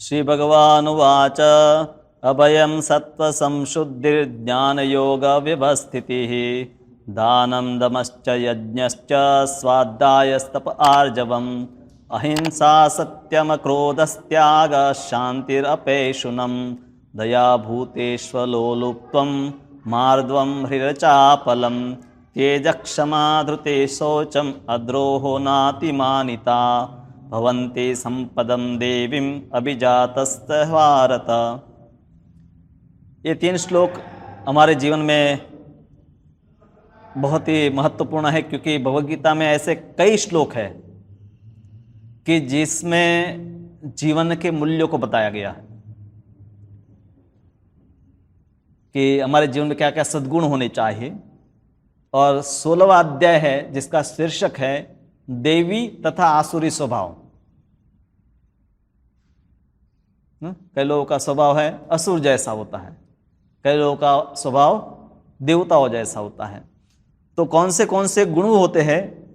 श्रीभगवानुवाच अभयं सत्त्वसंशुद्धिर्ज्ञानयोगव्यवस्थितिः दानं दमश्च यज्ञश्च स्वाध्यायस्तप आर्जवम् अहिंसा सत्यमक्रोधस्त्यागः शान्तिरपेशुनं दया भूतेष्वलोलुप्त्वं मार्द्वं ह्रीरचापलं तेजक्षमा धृते शौचम् अद्रोहो नातिमानिता भवन्ति संपदं देवीं अभिजातस्त भारत। ये 3 श्लोक हमारे जीवन में बहुत ही महत्वपूर्ण है, क्योंकि भगवद गीता में ऐसे कई श्लोक हैं कि जिसमें जीवन के मूल्यों को बताया गया है कि हमारे जीवन में क्या क्या सद्गुण होने चाहिए। और 16वां अध्याय है जिसका शीर्षक है देवी तथा आसुरी स्वभाव। कई लोगों का स्वभाव है असुर जैसा होता है, कई लोगों का स्वभाव देवताओं जैसा होता है। तो कौन से गुण होते हैं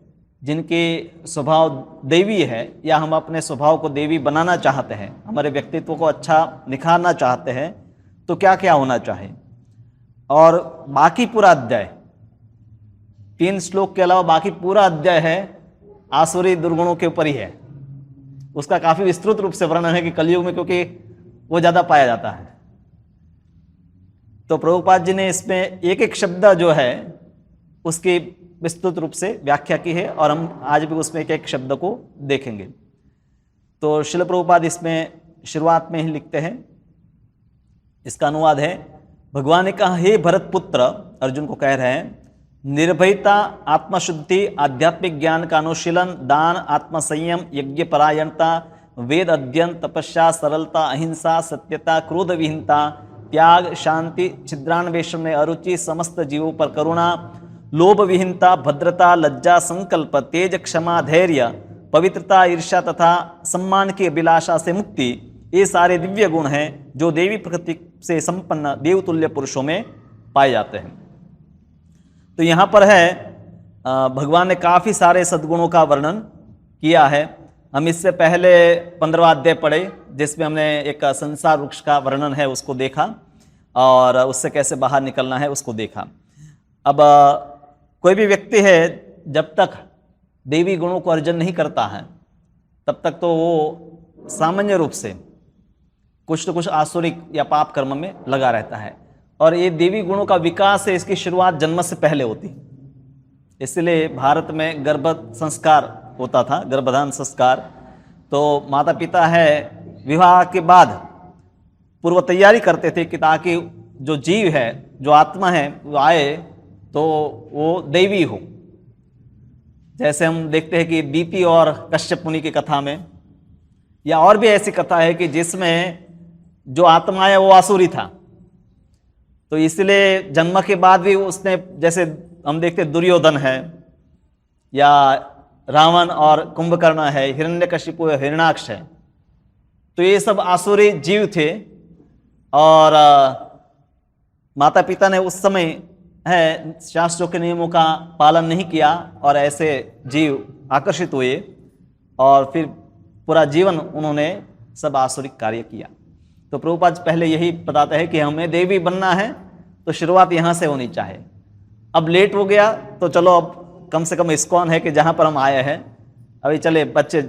जिनके स्वभाव दैवी है, या हम अपने स्वभाव को देवी बनाना चाहते हैं, हमारे व्यक्तित्व को अच्छा निखारना चाहते हैं, तो क्या क्या होना चाहिए। और बाकी पूरा अध्याय 3 श्लोक के अलावा बाकी पूरा अध्याय है आसुरी दुर्गुणों के ऊपर ही है। उसका काफी विस्तृत रूप से वर्णन है कि कलयुग में क्योंकि वो ज्यादा पाया जाता है। तो प्रभुपाद जी ने इसमें एक एक शब्द जो है उसकी विस्तृत रूप से व्याख्या की है, और हम आज भी उसमें एक एक शब्द को देखेंगे। तो श्रील प्रभुपाद इसमें शुरुआत में ही लिखते हैं, इसका अनुवाद है, भगवान ने कहा, हे भरत पुत्र, अर्जुन को कह रहे हैं, निर्भयता, आत्मशुद्धि, आध्यात्मिक ज्ञान का अनुशीलन, दान, आत्मसंयम, यज्ञ परायणता, वेद अध्ययन, तपस्या, सरलता, अहिंसा, सत्यता, क्रोध विहीनता, त्याग, शांति, छिद्रान्वेषण में अरुचि, समस्त जीवों पर करुणा, लोभ विहीनता, भद्रता, लज्जा, संकल्प, तेज, क्षमा, धैर्य, पवित्रता, ईर्ष्या तथा सम्मान की अभिलाषा से मुक्ति, ये सारे दिव्य गुण हैं जो देवी प्रकृति से संपन्न देवतुल्य पुरुषों में पाए जाते हैं। तो यहाँ पर है भगवान ने काफ़ी सारे सद्गुणों का वर्णन किया है। हम इससे पहले 15वां अध्याय पढ़े जिसमें हमने एक संसार वृक्ष का वर्णन है उसको देखा, और उससे कैसे बाहर निकलना है उसको देखा। अब कोई भी व्यक्ति है जब तक देवी गुणों को अर्जन नहीं करता है तब तक तो वो सामान्य रूप से कुछ न कुछ आसुरिक या पाप कर्म में लगा रहता है। और ये देवी गुणों का विकास है, इसकी शुरुआत जन्म से पहले होती। इसलिए भारत में गर्भ संस्कार होता था, गर्भधान संस्कार। तो माता पिता है विवाह के बाद पूर्व तैयारी करते थे कि ताकि जो जीव है, जो आत्मा है, वो आए तो वो दैवी हो। जैसे हम देखते हैं कि दीति और कश्यप मुनि की कथा में, या और भी ऐसी कथा है कि जिसमें जो आत्मा है वो आसुरी था। तो इसलिए जन्म के बाद भी उसने, जैसे हम देखते दुर्योधन है, या रावण और कुंभकर्ण है, हिरण्यकशिपु है, हिरण्याक्ष है, तो ये सब आसुरी जीव थे। और माता पिता ने उस समय है शास्त्रों के नियमों का पालन नहीं किया, और ऐसे जीव आकर्षित हुए, और फिर पूरा जीवन उन्होंने सब आसुरिक कार्य किया। तो प्रभुपाद पहले यही बताते हैं कि हमें देवी बनना है तो शुरुआत यहाँ से होनी चाहिए। अब लेट हो गया तो चलो, अब कम से कम इस्कॉन है कि जहाँ पर हम आए हैं, अभी चले बच्चे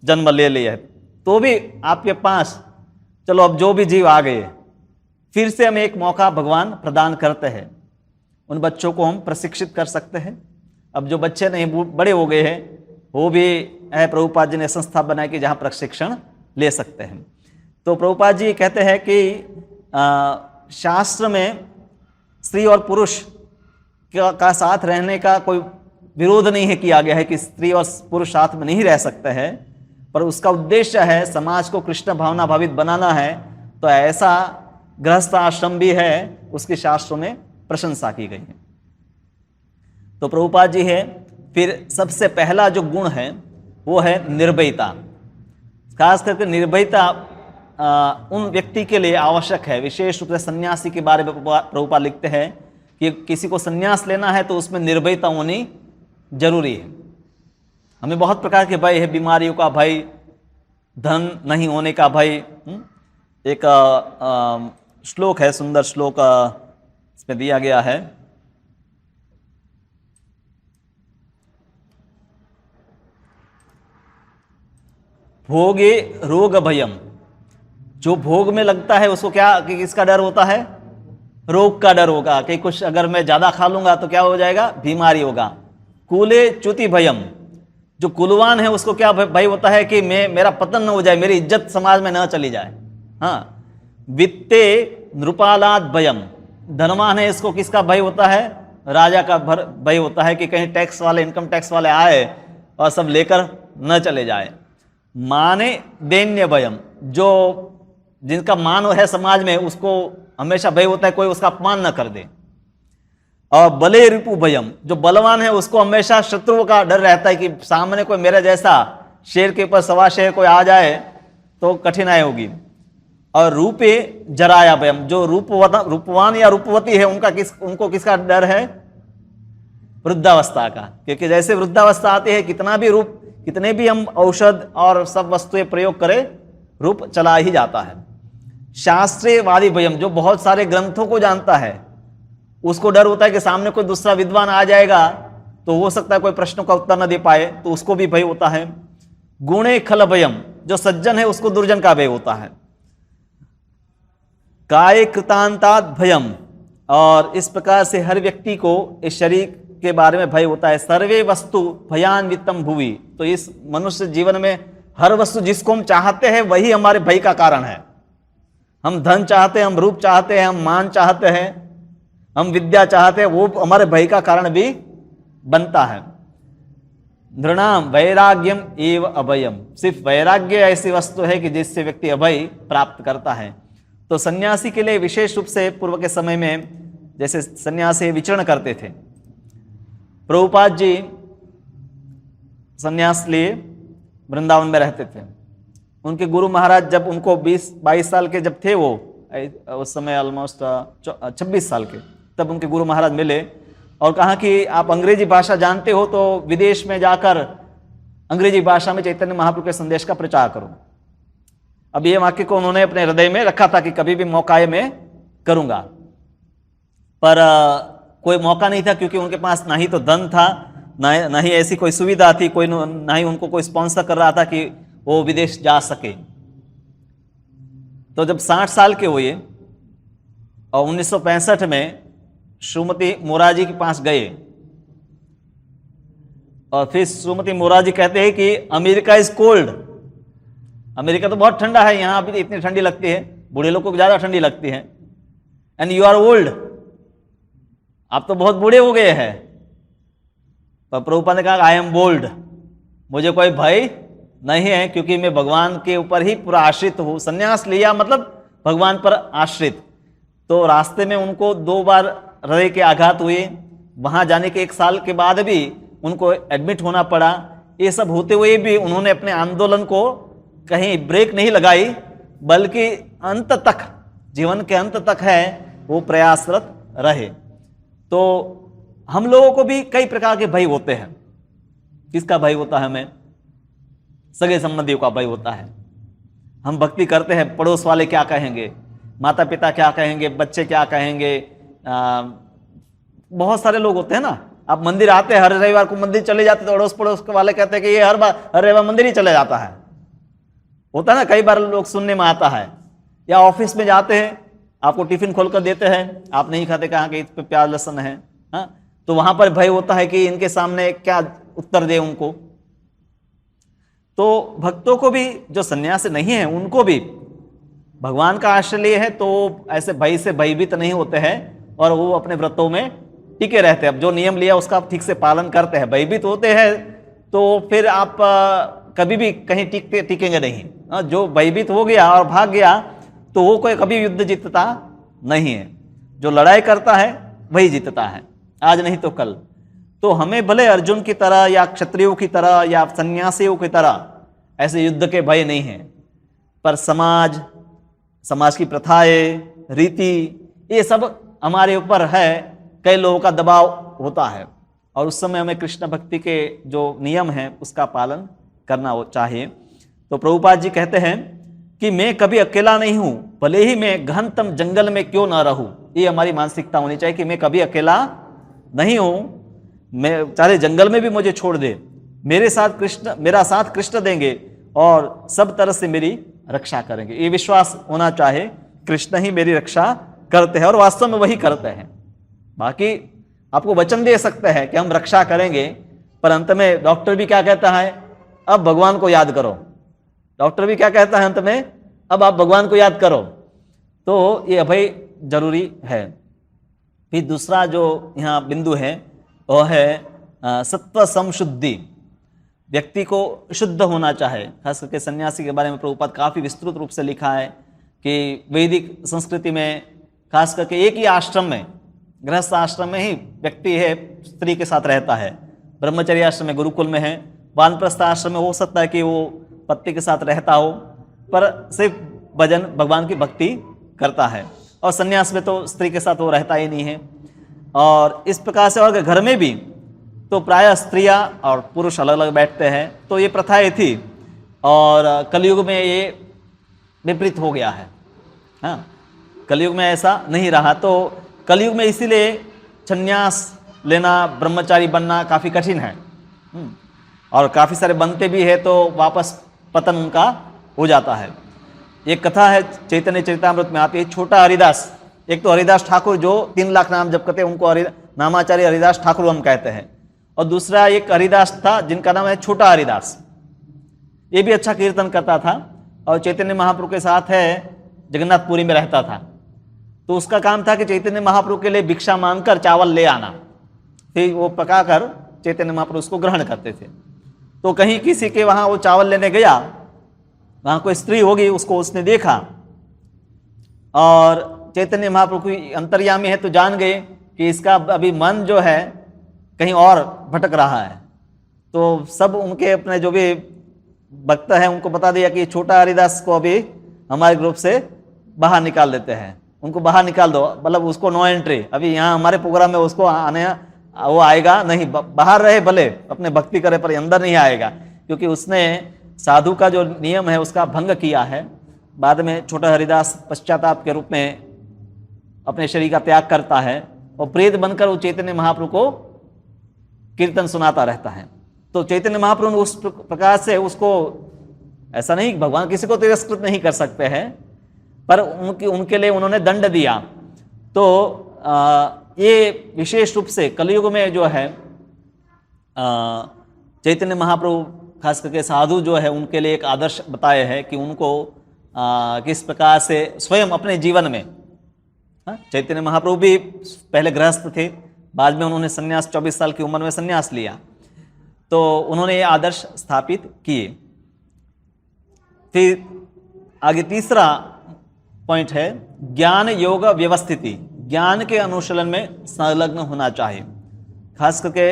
जन्म ले लिए तो भी आपके पास, चलो अब जो भी जीव आ गए, फिर से हमें एक मौका भगवान प्रदान करते हैं। उन बच्चों को हम प्रशिक्षित कर सकते हैं। अब जो बच्चे नहीं बड़े हो गए हैं वो भी है, प्रभुपाद जी ने संस्था बनाई कि जहाँ प्रशिक्षण ले सकते हैं। तो प्रभुपाद जी कहते हैं कि शास्त्र में स्त्री और पुरुष का साथ रहने का कोई विरोध नहीं है किया गया है कि स्त्री और पुरुष साथ में नहीं रह सकते हैं, पर उसका उद्देश्य है समाज को कृष्ण भावना भावित बनाना है। तो ऐसा गृहस्थ आश्रम भी है, उसकी शास्त्रों में प्रशंसा की गई है। तो प्रभुपाद जी है, फिर सबसे पहला जो गुण है वो है निर्भयता। खास करके निर्भयता उन व्यक्ति के लिए आवश्यक है, विशेष रूप से सन्यासी के बारे में प्रभुपाद लिखते हैं कि किसी को सन्यास लेना है तो उसमें निर्भयता होनी जरूरी है। हमें बहुत प्रकार के भय है, बीमारियों का भय, धन नहीं होने का भय। एक श्लोक है, सुंदर श्लोक इसमें दिया गया है। भोगे रोग भयम, जो भोग में लगता है उसको क्या, कि किसका डर होता है? रोग का डर होगा, कि कुछ अगर मैं ज्यादा खा लूंगा तो क्या हो जाएगा? बीमारी होगा। कुले च्युति भयम, जो कुलवान है उसको क्या भय होता है? कि मेरा पतन न हो जाए, मेरी इज्जत समाज में न चली जाए। हाँ। वित्ते नृपालाद भयम, धनवान है इसको किसका भय होता है? राजा का भय होता है कि कहीं टैक्स वाले, इनकम टैक्स वाले आए और सब लेकर न चले जाए। माने दैन्य भयम, जो जिनका मान है समाज में उसको हमेशा भय होता है कोई उसका अपमान न कर दे। और बले रिपु भयम, जो बलवान है उसको हमेशा शत्रुओं का डर रहता है कि सामने कोई मेरे जैसा शेर के ऊपर सवा शेर कोई आ जाए तो कठिनाई होगी। और रूपे जराया भयम, जो रूपवान या रूपवती है उनको किसका डर है? वृद्धावस्था का, क्योंकि जैसे वृद्धावस्था आती है कितने भी हम औषध और सब वस्तुएं प्रयोग करें, रूप चला ही जाता है। शास्त्रीयवादी भयम, जो बहुत सारे ग्रंथों को जानता है उसको डर होता है कि सामने कोई दूसरा विद्वान आ जाएगा तो हो सकता है कोई प्रश्नों का उत्तर न दे पाए, तो उसको भी भय होता है। गुणे खल भयम, जो सज्जन है उसको दुर्जन का भय होता है। काय कृतांतात् भयम, और इस प्रकार से हर व्यक्ति को इस शरीर के बारे में भय होता है। सर्वे वस्तु भयान्वितम भुवि, तो इस मनुष्य जीवन में हर वस्तु जिसको हम चाहते हैं वही हमारे भय का कारण है। हम धन चाहते हैं, हम रूप चाहते हैं, हम मान चाहते हैं, हम विद्या चाहते हैं, वो हमारे भय का कारण भी बनता है। नृणाम वैराग्यम एव अभयम, सिर्फ वैराग्य ऐसी वस्तु है कि जिससे व्यक्ति अभय प्राप्त करता है। तो सन्यासी के लिए विशेष रूप से पूर्व के समय में जैसे सन्यासी विचरण करते थे, प्रभुपाद जी सन्यास लिए वृंदावन में रहते थे। उनके गुरु महाराज जब उनको 20-22 साल के जब थे, वो उस समय ऑलमोस्ट 26 साल के, तब उनके गुरु महाराज मिले और कहा कि आप अंग्रेजी भाषा जानते हो तो विदेश में जाकर अंग्रेजी भाषा में चैतन्य महाप्रभु के संदेश का प्रचार करो। अब ये वाक्य को उन्होंने अपने हृदय में रखा था कि कभी भी मौका आए मैं करूंगा, पर कोई मौका नहीं था, क्योंकि उनके पास ना ही तो धन था, ना ही ऐसी कोई सुविधा थी, कोई ना ही उनको कोई स्पॉन्सर कर रहा था कि वो विदेश जा सके। तो जब 60 साल के हुए और 1965 में श्रीमती मोरारजी के पास गए, और फिर श्रीमती मोरारजी कहते हैं कि अमेरिका इज कोल्ड, अमेरिका तो बहुत ठंडा है, यहां अभी इतनी ठंडी लगती है, बूढ़े लोग को ज्यादा ठंडी लगती है, एंड यू आर ओल्ड, आप तो बहुत बूढ़े हो गए हैं। पर प्रभुपाद ने कहा आई एम बोल्ड, मुझे कोई भय नहीं है, क्योंकि मैं भगवान के ऊपर ही पूरा आश्रित हूं। संन्यास लिया मतलब भगवान पर आश्रित। तो रास्ते में उनको 2 बार हृदय के आघात हुए, वहां जाने के 1 साल के बाद भी उनको एडमिट होना पड़ा। ये सब होते हुए भी उन्होंने अपने आंदोलन को कहीं ब्रेक नहीं लगाई, बल्कि अंत तक, जीवन के अंत तक है वो प्रयासरत रहे। तो हम लोगों को भी कई प्रकार के भय होते हैं। किसका भय होता है? हमें सगे संबंधियों का भय होता है। हम भक्ति करते हैं, पड़ोस वाले क्या कहेंगे, माता पिता क्या कहेंगे, बच्चे क्या कहेंगे, बहुत सारे लोग होते हैं ना। आप मंदिर आते हैं, हर रविवार को मंदिर चले जाते तो अड़ोस पड़ोस के वाले कहते हैं कि ये हर रविवार मंदिर ही चले जाता है। होता है ना, कई बार लोग सुनने में आता है। या ऑफिस में जाते हैं, आपको टिफिन खोलकर देते हैं, आप नहीं खाते, कहा कि इस पे प्याज लहसुन है, हाँ, तो वहां पर भय होता है कि इनके सामने क्या उत्तर दे उनको। तो भक्तों को भी, जो सन्यासी नहीं है उनको भी भगवान का आश्रय है, तो ऐसे भय से भयभीत नहीं होते हैं और वो अपने व्रतों में टिके रहते हैं। अब जो नियम लिया उसका ठीक से पालन करते हैं। भयभीत होते हैं तो फिर आप कभी भी कहीं टिकेंगे नहीं। जो भयभीत हो गया और भाग गया तो वो कोई कभी युद्ध जीतता नहीं है। जो लड़ाई करता है वही जीतता है, आज नहीं तो कल। तो हमें भले अर्जुन की तरह या क्षत्रियों की तरह या सन्यासियों की तरह ऐसे युद्ध के भय नहीं है, पर समाज की प्रथाएं, रीति, ये सब हमारे ऊपर है। कई लोगों का दबाव होता है और उस समय हमें कृष्ण भक्ति के जो नियम हैं उसका पालन करना चाहिए। तो प्रभुपाद जी कहते हैं कि मैं कभी अकेला नहीं हूं, भले ही मैं गहनतम जंगल में क्यों ना रहूं। ये हमारी मानसिकता होनी चाहिए कि मैं कभी अकेला नहीं हूं, मैं चाहे जंगल में भी मुझे छोड़ दे, मेरे साथ कृष्ण, मेरा साथ कृष्ण देंगे और सब तरह से मेरी रक्षा करेंगे। ये विश्वास होना चाहे, कृष्ण ही मेरी रक्षा करते हैं और वास्तव में वही करते हैं। बाकी आपको वचन दे सकते हैं कि हम रक्षा करेंगे, पर अंत में डॉक्टर भी क्या कहता है, अब भगवान को याद करो। डॉक्टर भी क्या कहता है अंत में, अब आप भगवान को याद करो। तो ये अभय जरूरी है। फिर दूसरा जो यहाँ बिंदु है वह है सत्व समशुद्धि। व्यक्ति को शुद्ध होना चाहे, खास करके सन्यासी के बारे में प्रभुपाद काफी विस्तृत रूप से लिखा है कि वैदिक संस्कृति में खास करके एक ही आश्रम में, गृहस्थ आश्रम में ही व्यक्ति है स्त्री के साथ रहता है। ब्रह्मचर्य आश्रम में, गुरुकुल में है, वानप्रस्थ आश्रम में हो सकता है कि वो पति के साथ रहता हो, पर सिर्फ भजन भगवान की भक्ति करता है। और सन्यास में तो स्त्री के साथ वो रहता ही नहीं है। और इस प्रकार से और घर में भी तो प्रायः स्त्रियां और पुरुष अलग अलग बैठते हैं। तो ये प्रथाएं थी और कलयुग में ये विपरीत हो गया है। हाँ, कलयुग में ऐसा नहीं रहा। तो कलयुग में इसीलिए संन्यास लेना, ब्रह्मचारी बनना काफ़ी कठिन है। और काफ़ी सारे बनते भी है तो वापस पतन उनका हो जाता है। एक कथा है चैतन्य चरितामृत में आती है, छोटा हरिदास। एक तो हरिदास ठाकुर जो 3 लाख नाम जप करते हैं, उनको नामाचार्य हरिदास ठाकुर हम कहते हैं। और दूसरा एक हरिदास था जिनका नाम है छोटा हरिदास। ये भी अच्छा कीर्तन करता था और चैतन्य महाप्रभु के साथ है जगन्नाथपुरी में रहता था। तो उसका काम था कि चैतन्य महाप्रभु के लिए भिक्षा मांगकर चावल ले आना, फिर वो पकाकर चैतन्य महाप्रभु उसको ग्रहण करते थे। तो कहीं किसी के वहाँ वो चावल लेने गया, वहाँ कोई स्त्री होगी, उसको उसने देखा और चैतन्य महाप्रभु की अंतर्यामी है तो जान गए कि इसका अभी मन जो है कहीं और भटक रहा है। तो सब उनके अपने जो भी भक्त हैं उनको बता दिया कि छोटा हरिदास को अभी हमारे ग्रुप से बाहर निकाल देते हैं, उनको बाहर निकाल दो, मतलब उसको नो एंट्री। अभी यहाँ हमारे प्रोग्राम में उसको आने वो आएगा नहीं, बाहर रहे भले अपने भक्ति करे पर अंदर नहीं आएगा, क्योंकि उसने साधु का जो नियम है उसका भंग किया है। बाद में छोटा हरिदास पश्चाताप के रूप में अपने शरीर का त्याग करता है और प्रेत बनकर वो चैतन्य महाप्रभु को कीर्तन सुनाता रहता है। तो चैतन्य महाप्रभु उस प्रकार से उसको, ऐसा नहीं भगवान किसी को तिरस्कृत नहीं कर सकते हैं, पर उनके लिए उन्होंने दंड दिया। तो ये विशेष रूप से कलयुग में जो है चैतन्य महाप्रभु खास करके साधु जो है उनके लिए एक आदर्श बताए हैं कि उनको किस प्रकार से स्वयं अपने जीवन में, चैतन्य महाप्रभु भी पहले गृहस्थ थे, बाद में उन्होंने सन्यास 24 साल की उम्र में सन्यास लिया। तो उन्होंने ये आदर्श स्थापित किए। फिर आगे तीसरा पॉइंट है ज्ञान योग व्यवस्थिति। ज्ञान के अनुशीलन में संलग्न होना चाहिए। खास करके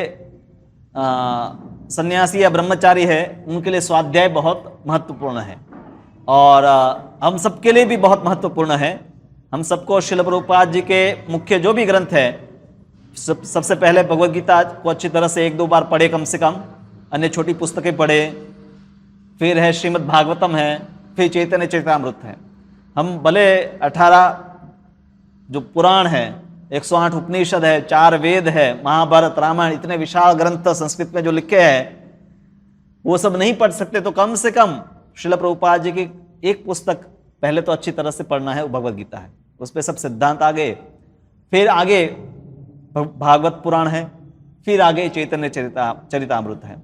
सन्यासी या ब्रह्मचारी है उनके लिए स्वाध्याय बहुत महत्वपूर्ण है और हम सबके लिए भी बहुत महत्वपूर्ण है। हम सबको श्रील प्रभुपाद जी के मुख्य जो भी ग्रंथ है, सबसे पहले भगवद गीता को अच्छी तरह से 1-2 बार पढ़े कम से कम, अन्य छोटी पुस्तकें पढ़े, फिर है श्रीमद् भागवतम है, फिर चैतन्य चरितामृत है। हम भले 18 जो पुराण है, 108 उपनिषद है, 4 वेद है, महाभारत रामायण, इतने विशाल ग्रंथ संस्कृत में जो लिखे हैं वो सब नहीं पढ़ सकते, तो कम से कम श्रील प्रभुपाद जी की एक पुस्तक पहले तो अच्छी तरह से पढ़ना है, वो भगवद गीता है। उस पर सब सिद्धांत आ गए, फिर आगे भागवत पुराण है, फिर आगे चैतन्य चरितामृत है।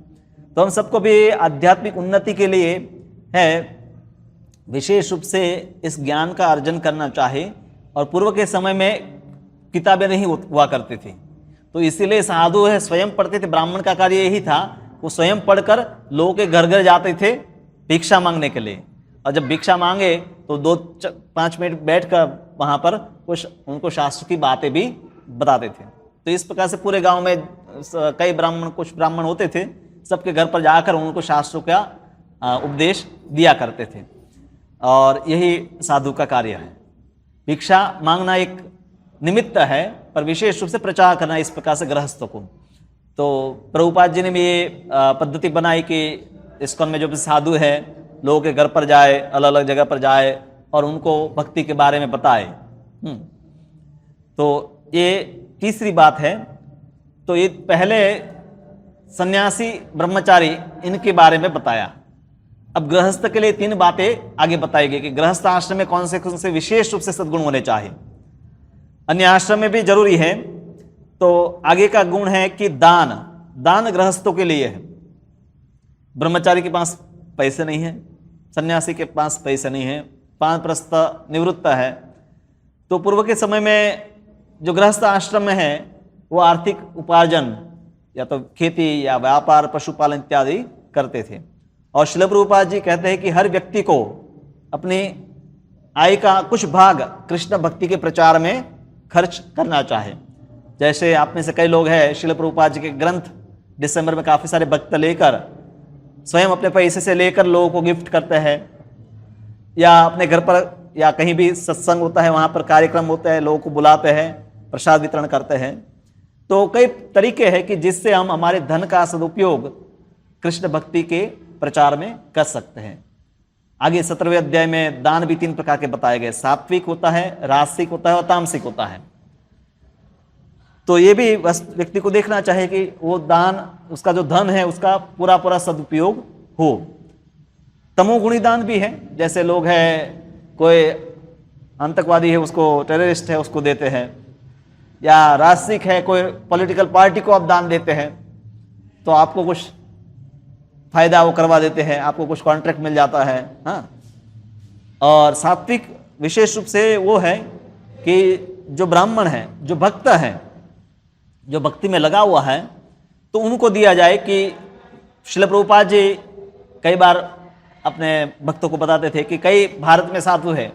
तो हम सबको भी आध्यात्मिक उन्नति के लिए है विशेष रूप से इस ज्ञान का अर्जन करना चाहिए। और पूर्व के समय में किताबें नहीं हुआ करती थी, तो इसीलिए साधु है स्वयं पढ़ते थे। ब्राह्मण का कार्य यही था, वो स्वयं पढ़कर लोगों के घर घर जाते थे भिक्षा मांगने के लिए, और जब भिक्षा मांगे तो 2-5 मिनट बैठकर वहाँ पर कुछ उनको शास्त्र की बातें भी बताते थे। तो इस प्रकार से पूरे गांव में कई ब्राह्मण, कुछ ब्राह्मण होते थे, सबके घर पर जाकर उनको शास्त्रों का उपदेश दिया करते थे, और यही साधु का कार्य है। भिक्षा मांगना एक निमित्त है, पर विशेष रूप से प्रचार करना इस प्रकार से गृहस्थों को। तो प्रभुपाद जी ने भी ये पद्धति बनाई कि इस्कॉन में जो भी साधु है लोगों के घर पर जाए, अलग अलग जगह पर जाए और उनको भक्ति के बारे में बताए। तो ये तीसरी बात है। तो ये पहले सन्यासी, ब्रह्मचारी, इनके बारे में बताया। अब गृहस्थ के लिए 3 बातें आगे बताई गई कि गृहस्थ आश्रम में कौन से विशेष रूप से सद्गुण होने चाहिए। अन्य आश्रम में भी जरूरी है। तो आगे का गुण है कि दान गृहस्थों के लिए है। ब्रह्मचारी के पास पैसे नहीं है, सन्यासी के पास पैसे नहीं है, वानप्रस्थ निवृत्त है। तो पूर्व के समय में जो गृहस्थ आश्रम में है वो आर्थिक उपार्जन या तो खेती या व्यापार, पशुपालन इत्यादि करते थे। और श्रील प्रभुपाद जी कहते हैं कि हर व्यक्ति को अपनी आय का कुछ भाग कृष्ण भक्ति के प्रचार में खर्च करना चाहे। जैसे आप में से कई लोग हैं श्रील प्रभुपाद जी के ग्रंथ दिसंबर में काफ़ी सारे भक्त लेकर स्वयं अपने पैसे से लेकर लोगों को गिफ्ट करते हैं, या अपने घर पर या कहीं भी सत्संग होता है वहाँ पर कार्यक्रम होते हैं, लोगों को बुलाते हैं, प्रसाद वितरण करते हैं। तो कई तरीके हैं कि जिससे हम हमारे धन का सदुपयोग कृष्ण भक्ति के प्रचार में कर सकते हैं। आगे 17वें अध्याय में दान भी 3 प्रकार के बताए गए। सात्विक होता है, राजसिक होता है और तामसिक होता है। तो ये भी व्यक्ति को देखना चाहिए कि वो दान, उसका जो धन है उसका पूरा पूरा सदुपयोग हो। तमोगुणी दान भी है, जैसे लोग हैं कोई आतंकवादी है उसको, टेररिस्ट है उसको देते हैं, या राजसिक है कोई पॉलिटिकल पार्टी को आप दान देते हैं तो आपको कुछ फायदा वो करवा देते हैं, आपको कुछ कॉन्ट्रैक्ट मिल जाता है। हाँ, और सात्विक विशेष रूप से वो है कि जो ब्राह्मण है, जो भक्त है, जो भक्ति में लगा हुआ है, तो उनको दिया जाए। कि श्रील प्रभुपाद जी कई बार अपने भक्तों को बताते थे कि कई भारत में साधु है,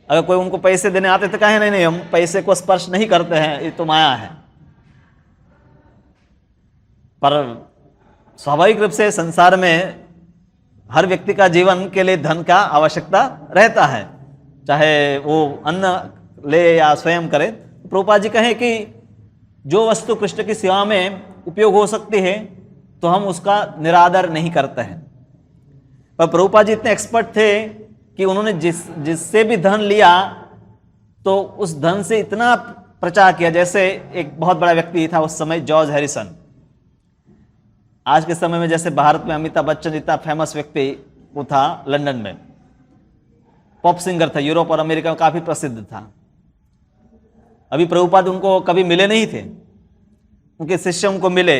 अगर कोई उनको पैसे देने आते थे, कहे नहीं हम पैसे को स्पर्श नहीं करते हैं, ये तो माया है। पर स्वाभाविक रूप से संसार में हर व्यक्ति का जीवन के लिए धन का आवश्यकता रहता है, चाहे वो अन्न ले या स्वयं करे। प्रभुपाद जी कहें कि जो वस्तु कृष्ण की सेवा में उपयोग हो सकती है तो हम उसका निरादर नहीं करते हैं। पर प्रभुपाद जी इतने एक्सपर्ट थे कि उन्होंने जिससे भी धन लिया तो उस धन से इतना प्रचार किया। जैसे एक बहुत बड़ा व्यक्ति था उस समय, जॉर्ज हैरिसन। आज के समय में जैसे भारत में अमिताभ बच्चन इतना फेमस व्यक्ति वो था, लंदन में पॉप सिंगर था, यूरोप और अमेरिका में काफी प्रसिद्ध था। अभी प्रभुपाद उनको कभी मिले नहीं थे, उनके शिष्य उनको मिले।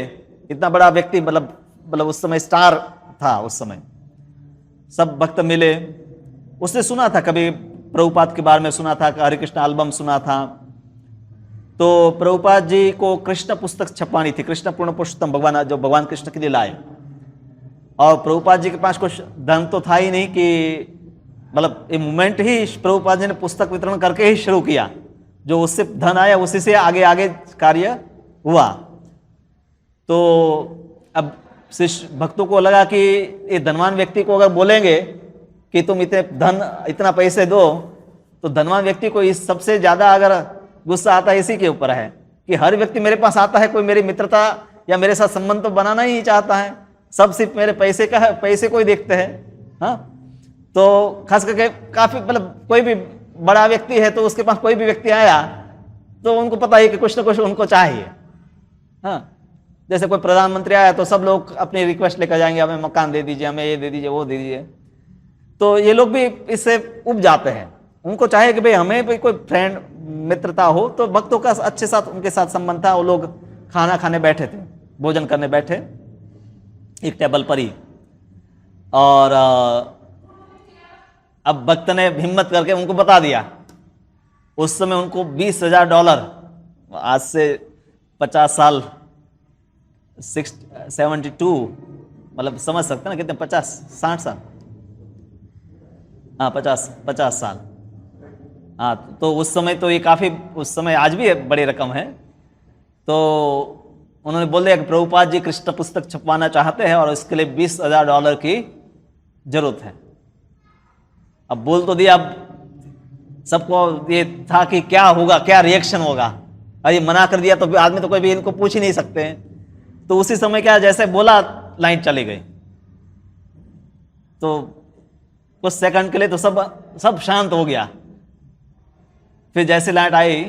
इतना बड़ा व्यक्ति, मतलब उस समय स्टार था, उस समय सब भक्त मिले। उसने सुना था, कभी प्रभुपाद के बारे में सुना था, हरे कृष्ण एल्बम सुना था। तो प्रभुपाद जी को कृष्ण पुस्तक छपवानी थी, कृष्ण पूर्ण पुरुषोत्तम, भगवान जो भगवान कृष्ण की लीलाएं। और प्रभुपाद जी के पास कुछ धन तो था ही नहीं कि मतलब ये मूवमेंट ही प्रभुपाद जी ने पुस्तक वितरण करके ही शुरू किया। जो उससे धन आया उसी से आगे आगे कार्य हुआ। तो अब शिष्य भक्तों को लगा कि ये धनवान व्यक्ति को अगर बोलेंगे कि तुम इतना पैसे दो, तो धनवान व्यक्ति को इस सबसे ज्यादा अगर गुस्सा आता है इसी के ऊपर है कि हर व्यक्ति मेरे पास आता है, कोई मेरी मित्रता या मेरे साथ संबंध तो बनाना ही चाहता है, सब सिर्फ मेरे पैसे का है, पैसे को ही देखते हैं। हाँ, तो खास करके काफी मतलब कोई भी बड़ा व्यक्ति है तो उसके पास कोई भी व्यक्ति आया तो उनको पता है कि कुछ ना कुछ उनको चाहिए। हाँ, जैसे कोई प्रधानमंत्री आया तो सब लोग अपनी रिक्वेस्ट लेकर जाएंगे, हमें मकान दे दीजिए, हमें ये दे दीजिए, वो दे दीजिए। तो ये लोग भी इससे उब जाते हैं। उनको चाहे कि भाई हमें भी कोई फ्रेंड मित्रता हो। तो भक्तों का अच्छे साथ उनके साथ संबंध था। वो लोग खाना खाने बैठे थे, भोजन करने बैठे एक टेबल पर ही, और अब भक्त ने हिम्मत करके उनको बता दिया। उस समय उनको $20,000, आज से 50 साल 72, मतलब समझ सकते ना कितने, 50-60 साल, हाँ 50 साल। हाँ, तो उस समय तो ये काफ़ी, उस समय आज भी बड़ी रकम है। तो उन्होंने बोल दिया कि प्रभुपाद जी कृष्ण पुस्तक छपवाना चाहते हैं और इसके लिए $20,000 की जरूरत है। अब बोल तो दिया, अब सबको ये था कि क्या होगा, क्या रिएक्शन होगा। अब ये मना कर दिया तो आदमी तो कोई भी इनको पूछ ही नहीं सकते। तो उसी समय क्या, जैसे बोला लाइन चली गई। तो कुछ सेकंड के लिए तो सब शांत हो गया। फिर जैसे लाइट आई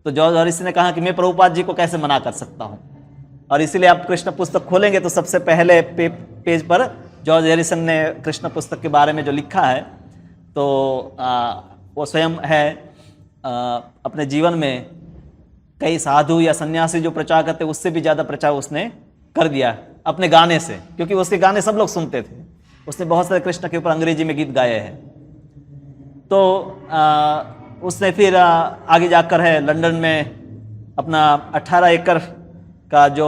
तो जॉर्ज हॉरिसन ने कहा कि मैं प्रभुपाद जी को कैसे मना कर सकता हूं। और इसीलिए आप कृष्ण पुस्तक खोलेंगे तो सबसे पहले पेज पर जॉर्ज हॉरिसन ने कृष्ण पुस्तक के बारे में जो लिखा है तो वो स्वयं है अपने जीवन में कई साधु या सन्यासी जो प्रचार करते उससे भी ज़्यादा प्रचार उसने कर दिया अपने गाने से, क्योंकि उसके गाने सब लोग सुनते थे। उसने बहुत सारे कृष्ण के ऊपर अंग्रेजी में गीत गाए हैं। तो उसने फिर आगे जाकर है लंदन में अपना 18 एकड़ का जो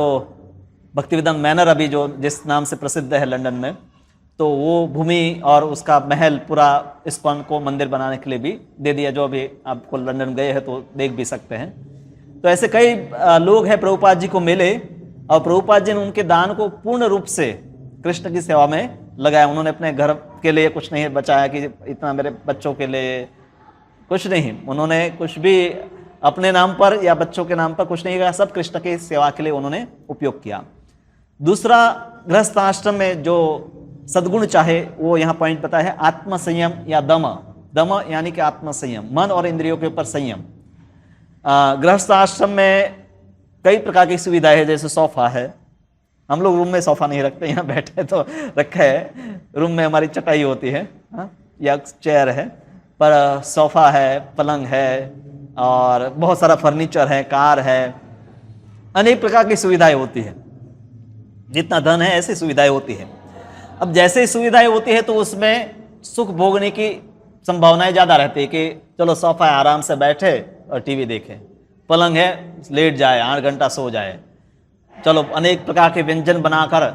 भक्तिवेदांत मैनर अभी जो जिस नाम से प्रसिद्ध है लंदन में, तो वो भूमि और उसका महल पूरा इस्कॉन को मंदिर बनाने के लिए भी दे दिया, जो अभी आपको लंदन गए हैं तो देख भी सकते हैं। तो ऐसे कई लोग हैं प्रभुपाद जी को मिले और प्रभुपाद जी ने उनके दान को पूर्ण रूप से कृष्ण की सेवा में लगाया। उन्होंने अपने घर के लिए कुछ नहीं बचाया कि इतना मेरे बच्चों के लिए, कुछ नहीं। उन्होंने कुछ भी अपने नाम पर या बच्चों के नाम पर कुछ नहीं किया, सब कृष्ण की सेवा के लिए उन्होंने उपयोग किया। दूसरा, गृहस्थ आश्रम में जो सद्गुण चाहे वो यहाँ पॉइंट बताया है, आत्म संयम या दम। दम यानी कि आत्म संयम, मन और इंद्रियों के ऊपर संयम। गृहस्थ आश्रम में कई प्रकार की सुविधाएं है, जैसे सोफा है। हम लोग रूम में सोफा नहीं रखते, यहाँ बैठे तो रखे है, रूम में हमारी चटाई होती है या चेयर है, पर सोफा है, पलंग है और बहुत सारा फर्नीचर है, कार है, अनेक प्रकार की सुविधाएं होती है। जितना धन है ऐसी सुविधाएं होती है। अब जैसे ही सुविधाएं होती है तो उसमें सुख भोगने की संभावनाएं ज़्यादा रहती है कि चलो सोफा है आराम से बैठे और टीवी देखें, पलंग है लेट जाए 8 घंटा सो जाए, चलो अनेक प्रकार के व्यंजन बनाकर,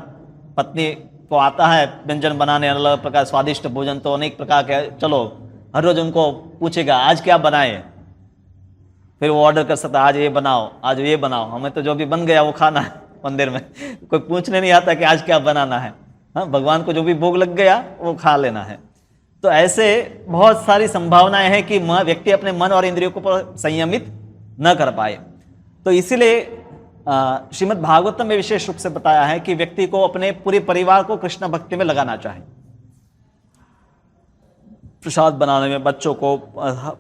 पत्नी को आता है व्यंजन बनाने, अलग अलग प्रकार स्वादिष्ट भोजन, तो अनेक प्रकार के, चलो हर रोज उनको पूछेगा आज क्या बनाए, फिर वो ऑर्डर कर सकता आज ये बनाओ, आज ये बनाओ, हमें तो जो भी बन गया वो खाना है मंदिर में, कोई पूछने नहीं आता कि आज क्या बनाना है। हाँ, भगवान को जो भी भोग लग गया वो खा लेना है। तो ऐसे बहुत सारी संभावनाएं हैं कि व्यक्ति अपने मन और इंद्रियों को संयमित न कर पाए। तो इसीलिए श्रीमद् भागवतम में विशेष रूप से बताया है कि व्यक्ति को अपने पूरे परिवार को कृष्ण भक्ति में लगाना चाहिए। प्रसाद बनाने में बच्चों को,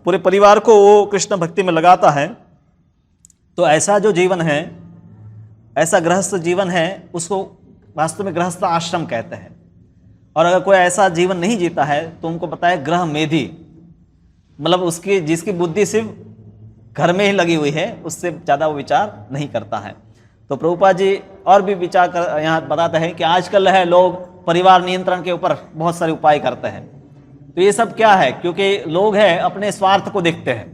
पूरे परिवार को वो कृष्ण भक्ति में लगाता है। तो ऐसा जो जीवन है, ऐसा गृहस्थ जीवन है, उसको वास्तव में गृहस्थ आश्रम कहते हैं। और अगर कोई ऐसा जीवन नहीं जीता है तो उनको बताया ग्रह मेधी, मतलब उसकी जिसकी बुद्धि सिर्फ घर में ही लगी हुई है, उससे ज़्यादा वो विचार नहीं करता है। तो प्रभुपाद जी और भी विचार कर यहाँ बताते हैं कि आजकल है लोग परिवार नियंत्रण के ऊपर बहुत सारे उपाय करते हैं। तो ये सब क्या है, क्योंकि लोग हैं अपने स्वार्थ को देखते हैं।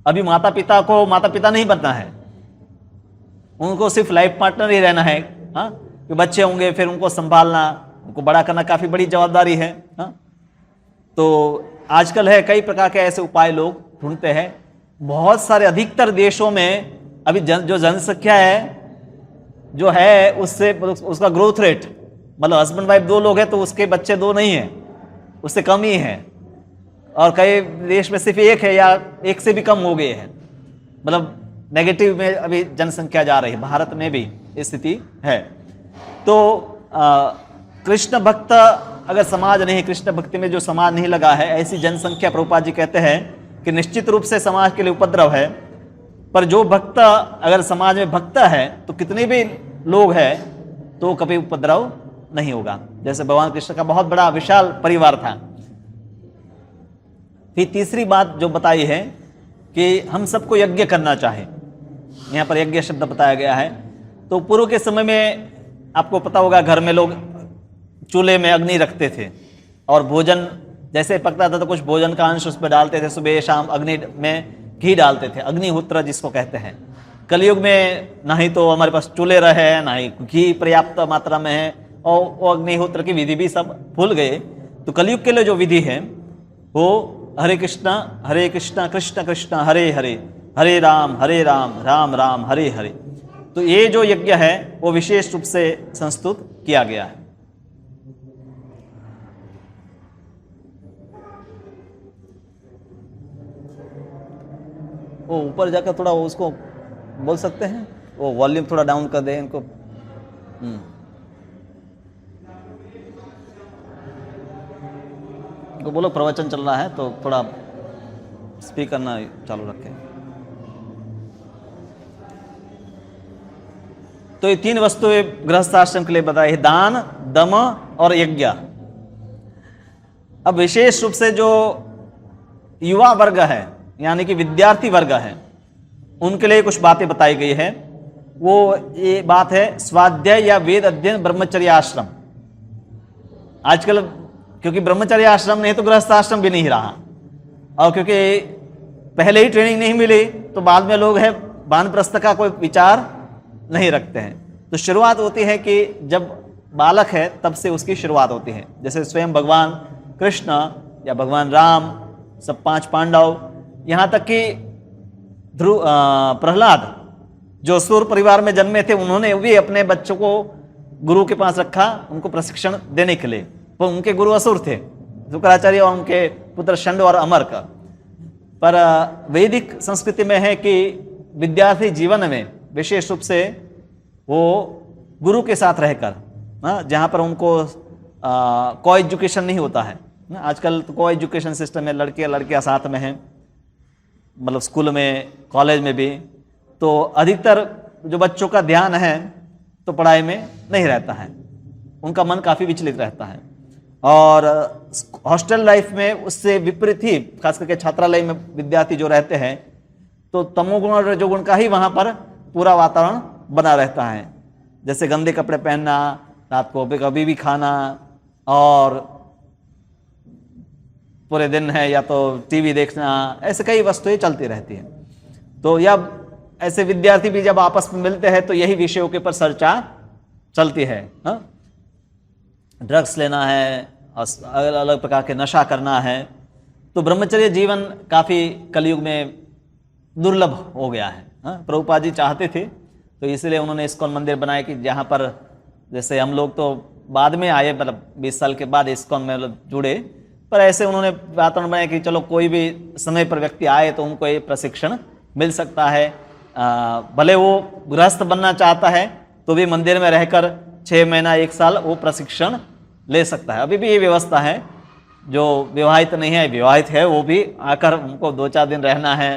अभी माता पिता को माता पिता नहीं बनना है, उनको सिर्फ लाइफ पार्टनर ही रहना है। हाँ, कि बच्चे होंगे फिर उनको संभालना, उनको बड़ा करना काफ़ी बड़ी जवाबदारी है। हाँ, तो आजकल है कई प्रकार के ऐसे उपाय लोग ढूंढते हैं। बहुत सारे अधिकतर देशों में अभी जो जनसंख्या है जो है उससे उसका ग्रोथ रेट, मतलब हस्बैंड वाइफ 2 लोग हैं तो उसके बच्चे 2 नहीं हैं, उससे कम ही है। और कई देश में सिर्फ 1 है या 1 से भी कम हो गए हैं, मतलब नेगेटिव में अभी जनसंख्या जा रही है। भारत में भी स्थिति है। तो कृष्ण भक्त अगर समाज नहीं, कृष्ण भक्ति में जो समाज नहीं लगा है, ऐसी जनसंख्या प्रभुपाद जी कहते हैं कि निश्चित रूप से समाज के लिए उपद्रव है। पर जो भक्त अगर समाज में भक्त है तो कितने भी लोग हैं तो कभी उपद्रव नहीं होगा। जैसे भगवान कृष्ण का बहुत बड़ा विशाल परिवार था। फिर तीसरी बात जो बताई है कि हम सबको यज्ञ करना चाहे, यहाँ पर यज्ञ शब्द बताया गया है। तो पूर्व के समय में आपको पता होगा घर में लोग चूल्हे में अग्नि रखते थे और भोजन जैसे पकता था तो कुछ भोजन का अंश उस पर डालते थे, सुबह शाम अग्नि में घी डालते थे, अग्निहोत्र जिसको कहते हैं। कलयुग में ना ही तो हमारे पास चूल्हे रहे, ना ही घी पर्याप्त मात्रा में है, और वो अग्निहोत्र की विधि भी सब भूल गए। तो कलयुग के लिए जो विधि है वो हरे कृष्णा कृष्ण कृष्ण हरे हरे, हरे राम राम राम हरे हरे। तो ये जो यज्ञ है वो विशेष रूप से संस्तुत किया गया है। वो ऊपर जाकर थोड़ा उसको बोल सकते हैं, वो वॉल्यूम थोड़ा डाउन कर दें इनको। उनको बोलो प्रवचन चल रहा है तो थोड़ा स्पीकर ना चालू रखें। तो ये 3 वस्तुएं गृहस्थ आश्रम के लिए बताई, दान, दम और यज्ञ। अब विशेष रूप से जो युवा वर्ग है यानी कि विद्यार्थी वर्ग है उनके लिए कुछ बातें बताई गई है। वो ये बात है स्वाध्याय या वेद अध्ययन ब्रह्मचर्य आश्रम। आजकल क्योंकि ब्रह्मचर्य आश्रम नहीं तो गृहस्थ आश्रम भी नहीं रहा, और क्योंकि पहले ही ट्रेनिंग नहीं मिली तो बाद में लोग है वानप्रस्थ का कोई विचार नहीं रखते हैं। तो शुरुआत होती है कि जब बालक है तब से उसकी शुरुआत होती है। जैसे स्वयं भगवान कृष्ण या भगवान राम, सब 5 पांडव, यहाँ तक कि प्रहलाद जो सूर परिवार में जन्मे थे, उन्होंने भी अपने बच्चों को गुरु के पास रखा उनको प्रशिक्षण देने के लिए। पर उनके गुरु असुर थे, शुक्राचार्य और उनके पुत्र शंड और अमर्क। पर वैदिक संस्कृति में है कि विद्यार्थी जीवन में विशेष रूप से वो गुरु के साथ रहकर, जहाँ पर उनको को एजुकेशन नहीं होता है। आजकल तो को एजुकेशन सिस्टम में लड़के लड़कियाँ साथ में हैं, मतलब स्कूल में कॉलेज में भी। तो अधिकतर जो बच्चों का ध्यान है तो पढ़ाई में नहीं रहता है, उनका मन काफ़ी विचलित रहता है। और हॉस्टल लाइफ में उससे विपरीत ही, खास करके छात्रालय में विद्यार्थी जो रहते हैं तो तमोगुण और रजोगुण का ही वहाँ पर पूरा वातावरण बना रहता है। जैसे गंदे कपड़े पहनना, रात को कभी भी खाना, और पूरे दिन है या तो टीवी देखना, ऐसे कई वस्तुएं चलती रहती हैं। तो या ऐसे विद्यार्थी भी जब आपस में मिलते हैं तो यही विषयों के ऊपर चर्चा चलती है। ड्रग्स लेना है, अलग अलग प्रकार के नशा करना है। तो ब्रह्मचर्य जीवन काफ़ी कलयुग में दुर्लभ हो गया है। प्रभुपाद जी चाहते थे तो इसलिए उन्होंने इस्कॉन मंदिर बनाए कि जहाँ पर, जैसे हम लोग तो बाद में आए, मतलब 20 साल के बाद इस्कॉन में जुड़े, पर ऐसे उन्होंने वातावरण बनाया कि चलो कोई भी समय पर व्यक्ति आए तो उनको ये प्रशिक्षण मिल सकता है। भले वो गृहस्थ बनना चाहता है तो भी मंदिर में रहकर 6 महीना 1 साल वो प्रशिक्षण ले सकता है। अभी भी ये व्यवस्था है, जो विवाहित नहीं है, विवाहित है, वो भी आकर उनको 2-4 दिन रहना है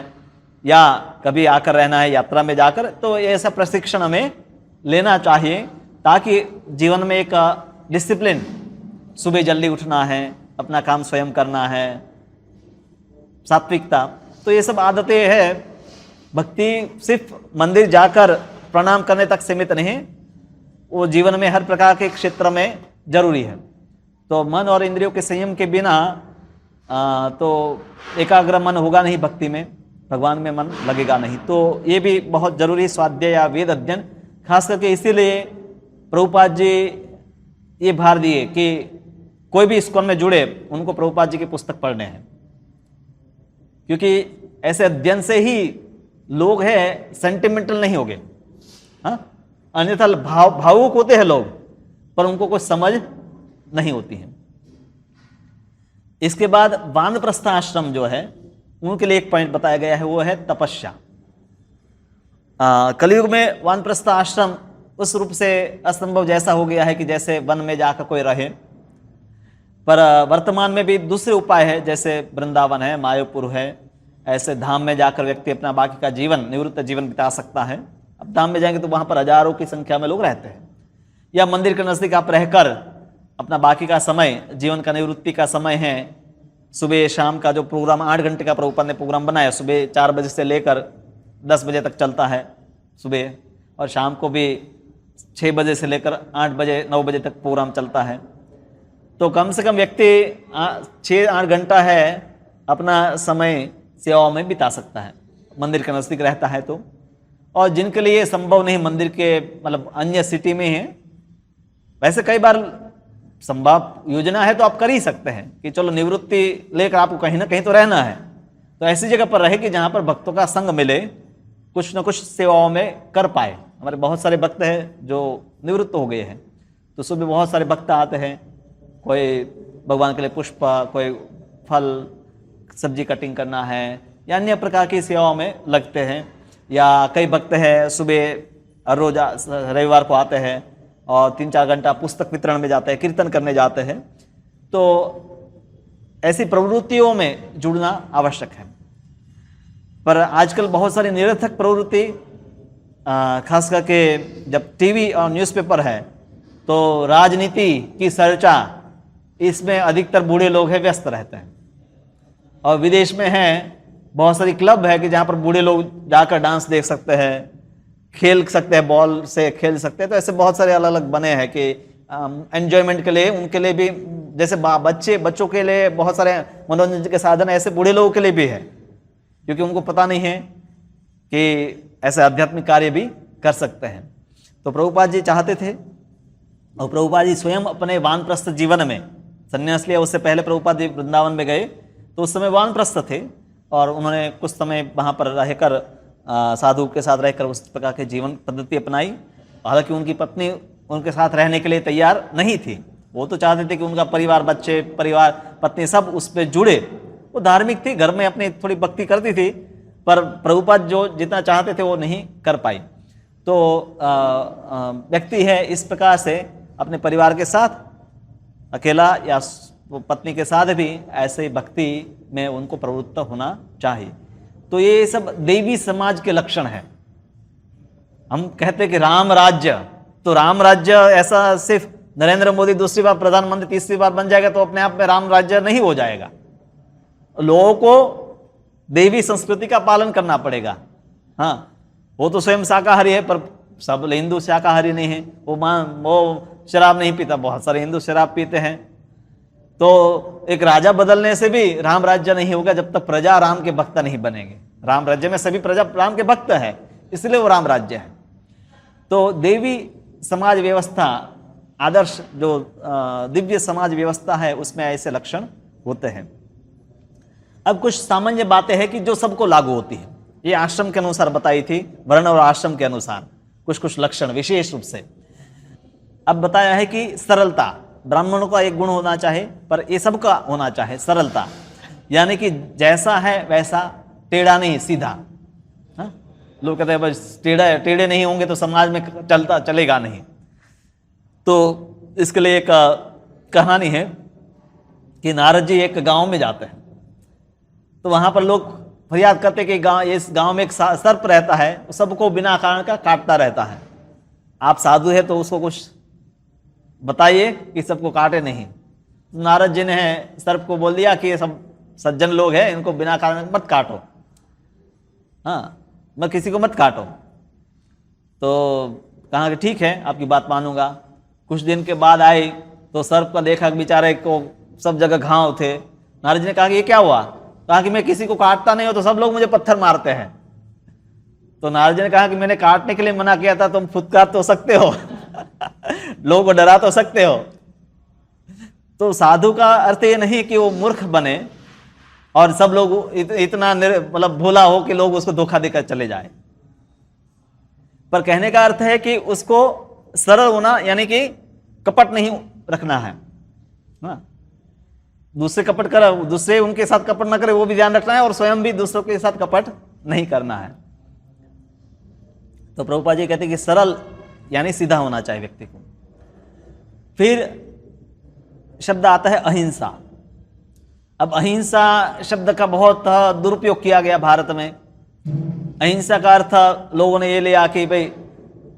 या कभी आकर रहना है यात्रा में जाकर। तो ऐसा प्रशिक्षण हमें लेना चाहिए ताकि जीवन में एक डिसिप्लिन, सुबह जल्दी उठना है, अपना काम स्वयं करना है, सात्विकता, तो ये सब आदतें हैं। भक्ति सिर्फ मंदिर जाकर प्रणाम करने तक सीमित नहीं, वो जीवन में हर प्रकार के क्षेत्र में जरूरी है। तो मन और इंद्रियों के संयम के बिना तो एकाग्र मन होगा नहीं, भक्ति में, भगवान में मन लगेगा नहीं। तो ये भी बहुत जरूरी स्वाध्याय या वेद अध्ययन, खास करके इसीलिए प्रभुपाद जी ये भार दिए कि कोई भी इस्कॉन में जुड़े उनको प्रभुपाद जी की पुस्तक पढ़ने हैं, क्योंकि ऐसे अध्ययन से ही लोग हैं सेंटिमेंटल नहीं होंगे। अन्यथा भावुक होते हैं लोग, पर उनको कुछ समझ नहीं होती है। इसके बाद वानप्रस्थ आश्रम जो है उनके लिए एक पॉइंट बताया गया है, वो है तपस्या। कलयुग में वानप्रस्थ आश्रम उस रूप से असंभव जैसा हो गया है कि जैसे वन में जाकर कोई रहे, पर वर्तमान में भी दूसरे उपाय है, जैसे वृंदावन है, मायापुर है, ऐसे धाम में जाकर व्यक्ति अपना बाकी का जीवन, निवृत्त जीवन बिता सकता है। अब धाम में जाएंगे तो वहाँ पर हजारों की संख्या में लोग रहते हैं, या मंदिर के नज़दीक आप रहकर अपना बाकी का समय, जीवन का निवृत्ति का समय है, सुबह शाम का जो प्रोग्राम 8 घंटे का प्रभुपाद ने प्रोग्राम बनाया, सुबह 4 बजे से लेकर 10 बजे तक चलता है सुबह, और शाम को भी 6 बजे से लेकर 8 बजे 9 बजे तक प्रोग्राम चलता है। तो कम से कम व्यक्ति 6-8 घंटा है अपना समय सेवाओं में बिता सकता है, मंदिर के नज़दीक रहता है तो। और जिनके लिए संभव नहीं, मंदिर के मतलब अन्य सिटी में है, वैसे कई बार संभव योजना है तो आप कर ही सकते हैं कि चलो निवृत्ति लेकर आपको कहीं ना कहीं तो रहना है, तो ऐसी जगह पर रहे कि जहाँ पर भक्तों का संग मिले, कुछ न कुछ सेवाओं में कर पाए। हमारे बहुत सारे भक्त हैं जो निवृत्त हो गए हैं, तो सुबह बहुत सारे भक्त आते हैं, कोई भगवान के लिए पुष्प, कोई फल, सब्जी कटिंग करना है, या अन्य प्रकार की सेवाओं में लगते हैं। या कई भक्त हैं सुबह रोज रविवार को आते हैं और 3-4 घंटा पुस्तक वितरण में जाते हैं, कीर्तन करने जाते हैं। तो ऐसी प्रवृत्तियों में जुड़ना आवश्यक है। पर आजकल बहुत सारी निरर्थक प्रवृत्ति, खास करके जब टीवी और न्यूज़पेपर है तो राजनीति की चर्चा, इसमें अधिकतर बूढ़े लोग हैं व्यस्त रहते हैं। और विदेश में है बहुत सारी क्लब है कि जहाँ पर बूढ़े लोग जाकर डांस देख सकते हैं, खेल सकते हैं, बॉल से खेल सकते हैं। तो ऐसे बहुत सारे अलग अलग बने हैं कि एंजॉयमेंट के लिए, उनके लिए भी, जैसे बच्चों के लिए बहुत सारे मनोरंजन के साधन ऐसे बूढ़े लोगों के लिए भी है, क्योंकि उनको पता नहीं है कि ऐसे आध्यात्मिक कार्य भी कर सकते हैं। तो प्रभुपाद जी चाहते थे, और प्रभुपाद जी स्वयं अपने वानप्रस्थ जीवन में संन्यास लिया। उससे पहले प्रभुपाद जी वृंदावन में गए तो उस समय वानप्रस्थ थे, और उन्होंने कुछ समय वहाँ पर रहकर साधु के साथ रहकर उस प्रकार के जीवन पद्धति अपनाई। हालांकि उनकी पत्नी उनके साथ रहने के लिए तैयार नहीं थी। वो तो चाहते थे कि उनका परिवार, बच्चे, परिवार, पत्नी सब उस पर जुड़े। वो धार्मिक थी, घर में अपनी थोड़ी भक्ति करती थी, पर प्रभुपाद जो जितना चाहते थे वो नहीं कर पाई। तो व्यक्ति है इस प्रकार से अपने परिवार के साथ अकेला या पत्नी के साथ भी ऐसे भक्ति में उनको प्रवृत्त होना चाहिए। तो ये सब देवी समाज के लक्षण है। हम कहते हैं कि राम राज्य, तो राम राज्य ऐसा सिर्फ नरेंद्र मोदी दूसरी बार प्रधानमंत्री, तीसरी बार बन जाएगा तो अपने आप में राम राज्य नहीं हो जाएगा। लोगों को देवी संस्कृति का पालन करना पड़ेगा। हाँ, वो तो स्वयं शाकाहारी है, पर सब हिंदू शाकाहारी नहीं है। वो शराब नहीं पीता, बहुत सारे हिंदू शराब पीते हैं। तो एक राजा बदलने से भी राम राज्य नहीं होगा जब तक प्रजा राम के भक्त नहीं बनेंगे। राम राज्य में सभी प्रजा राम के भक्त है, इसलिए वो राम राज्य है। तो देवी समाज व्यवस्था, आदर्श जो दिव्य समाज व्यवस्था है, उसमें ऐसे लक्षण होते हैं। अब कुछ सामान्य बातें हैं कि जो सबको लागू होती है। ये आश्रम के अनुसार बताई थी, वर्ण और आश्रम के अनुसार कुछ कुछ लक्षण विशेष रूप से। अब बताया है कि सरलता, ब्राह्मणों का एक गुण होना चाहिए, पर ये सबका होना चाहिए सरलता, यानी कि जैसा है वैसा, टेढ़ा नहीं, सीधा। हाँ? लोग कहते हैं बस टेढ़े नहीं होंगे तो समाज में चलेगा नहीं। तो इसके लिए एक कहानी है कि नारद जी एक गांव में जाते हैं, तो वहां पर लोग फरियाद करते कि इस गांव में एक सर्प रहता है, सबको बिना कारण का काटता रहता है। आप साधु है तो उसको कुछ बताइए कि सबको काटे नहीं। नारद जी ने सर्प को बोल दिया कि ये सब सज्जन लोग हैं, इनको बिना कारण मत काटो। हाँ, मैं किसी को मत काटो। तो कहा कि ठीक है, आपकी बात मानूंगा। कुछ दिन के बाद आए तो सर्प का देखा बेचारे को सब जगह घाव थे। नारद जी ने कहा कि ये क्या हुआ? कहा कि मैं किसी को काटता नहीं हो तो सब लोग मुझे पत्थर मारते हैं। तो नारद जी ने कहा कि मैंने काटने के लिए मना किया था, तुम फुदकार तो सकते हो लोगों को डरा तो सकते हो। तो साधु का अर्थ ये नहीं कि वो मूर्ख बने और सब लोग इतना मतलब भोला हो कि लोग उसको धोखा देकर चले जाए, पर कहने का अर्थ है कि उसको सरल होना, यानी कि कपट नहीं रखना है। दूसरे उनके साथ कपट न करे वो भी ध्यान रखना है, और स्वयं भी दूसरों के साथ कपट नहीं करना है। तो प्रभुपाद जी कहते हैं कि सरल यानी सीधा होना चाहिए व्यक्ति को। फिर शब्द आता है अहिंसा। अब अहिंसा शब्द का बहुत दुरुपयोग किया गया भारत में। अहिंसा का अर्थ लोगों ने ये लिया कि भाई